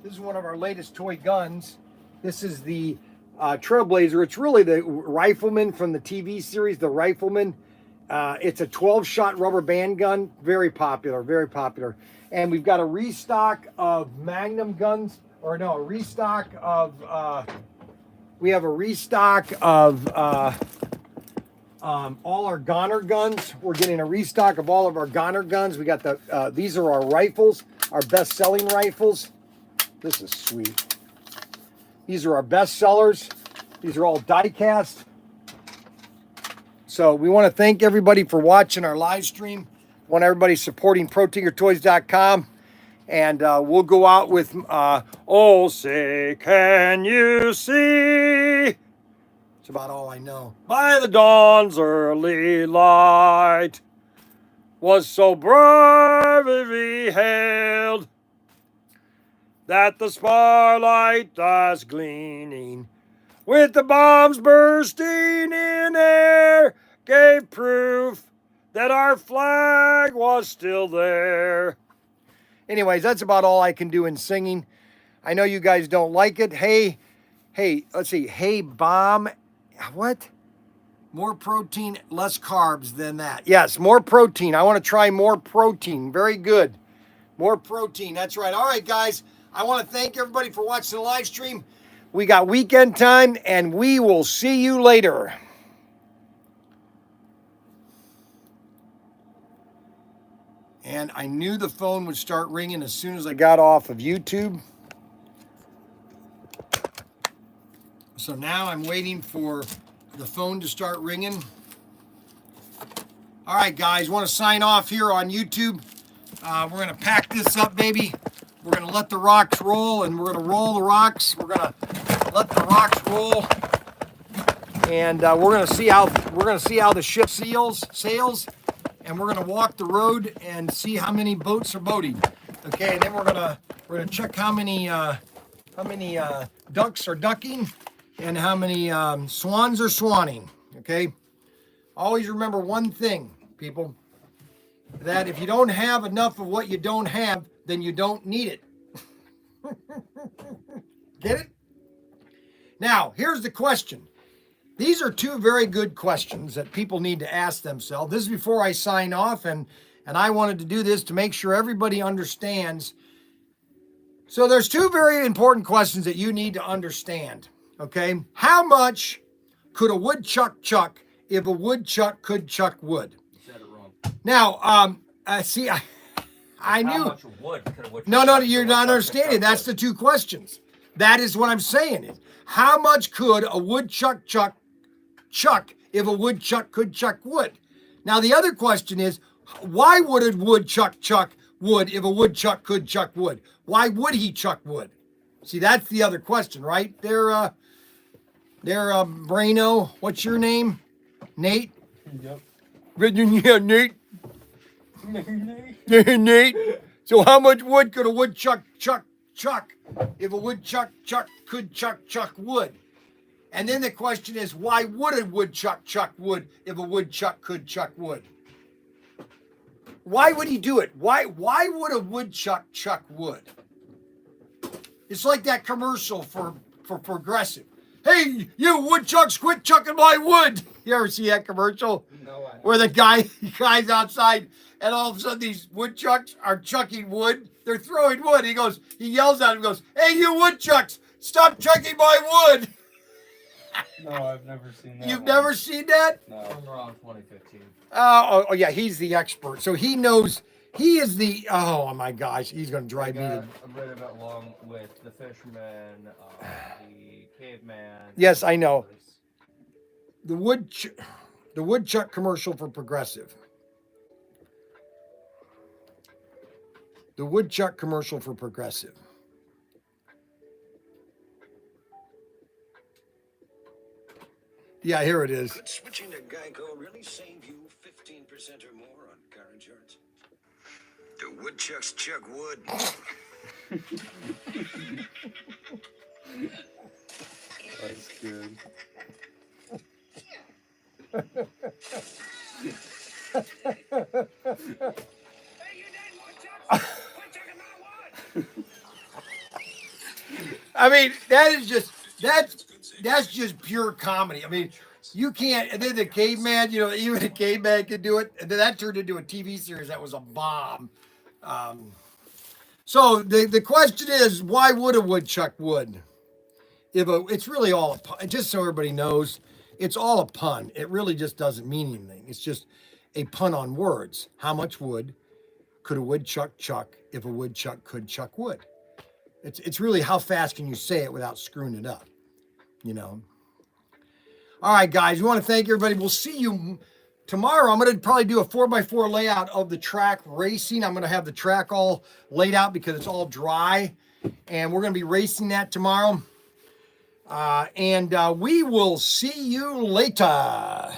This is one of our latest toy guns. This is the Trailblazer. It's really the Rifleman from the TV series, The Rifleman. It's a 12-shot rubber band gun. Very popular, very popular. And we've got a restock of Magnum guns. Or no, a restock of... we have a restock of all our Goner guns. We're getting a restock of all of our Goner guns. We got the... these are our rifles, our best-selling rifles. This is sweet. These are our best sellers. These are all die-cast. So we want to thank everybody for watching our live stream. I want everybody supporting ProTinkerToys.com. And we'll go out with, oh, say, can you see? It's about all I know. By the dawn's early light was so bravely hailed that the starlight was gleaming with the bombs bursting in air gave proof that our flag was still there. Anyways, that's about all I can do in singing. I know you guys don't like it. Hey, let's see. Hey, bomb. What? More protein, less carbs than that. Yes, more protein. I want to try more protein. Very good. More protein. That's right. All right, guys. I want to thank everybody for watching the live stream. We got weekend time, and we will see you later. And I knew the phone would start ringing as soon as I got off of YouTube. So now I'm waiting for the phone to start ringing. All right, guys, want to sign off here on YouTube. We're going to pack this up, baby. We're going to let the rocks roll, and we're going to roll the rocks. We're going to let the rocks roll, and we're going to see how the ship sails, and we're going to walk the road and see how many boats are boating. Okay, and then we're going to check how many ducks are ducking and how many swans are swanning. Okay, always remember one thing, people, that if you don't have enough of what you don't have, then you don't need it. Get it? Now, here's the question. These are two very good questions that people need to ask themselves. This is before I sign off, and And I wanted to do this to make sure everybody understands. So there's two very important questions that you need to understand, okay? How much could a woodchuck chuck if a woodchuck could chuck wood? You said it wrong. Now, see, I How knew. much wood could a woodchuck No, chuck you're if a not woodchuck understanding. could chuck That's wood? the two questions. That is what I'm saying. Is how much could a woodchuck chuck if a woodchuck could chuck wood? Now, the other question is, why would a woodchuck chuck wood if a woodchuck could chuck wood? Why would he chuck wood? See, that's the other question, right? There, Brano, what's your name? Nate? Yep. Yeah, Nate. Nate. So how much wood could a woodchuck chuck if a woodchuck could chuck wood? And then the question is, why would a woodchuck chuck wood if a woodchuck could chuck wood? Why would he do it? Why would a woodchuck chuck wood? It's like that commercial for Progressive. Hey, you woodchucks, quit chucking my wood. You ever see that commercial? No, Where the guy's outside and all of a sudden these woodchucks are chucking wood. They're throwing wood. He yells at him, goes, hey, you woodchucks, stop chucking my wood. No, I've never seen that. You've never seen that? No. From around 2015. Oh, yeah, he's the expert. So he knows, he is the, oh my gosh, he's going to drive me to. I read it along with the fisherman, the caveman. Yes, I know. The woodchuck commercial for Progressive. The woodchuck commercial for Progressive. Yeah, here it is. Could switching to Geico really save you 15% or more on car insurance? Do woodchucks chuck wood? That's good. I mean, that's just pure comedy. I mean, you can't. And then the caveman, even a caveman could do it. And then that turned into a TV series that was a bomb. So the question is, why would a woodchuck wood? It's really all a pun. Just so everybody knows, it's all a pun. It really just doesn't mean anything. It's just a pun on words. How much wood could a woodchuck chuck if a woodchuck could chuck wood? It's really how fast can you say it without screwing it up, All right, guys, we want to thank everybody. We'll see you tomorrow. I'm going to probably do a 4x4 layout of the track racing. I'm going to have the track all laid out because it's all dry, and we're going to be racing that tomorrow. And we will see you later.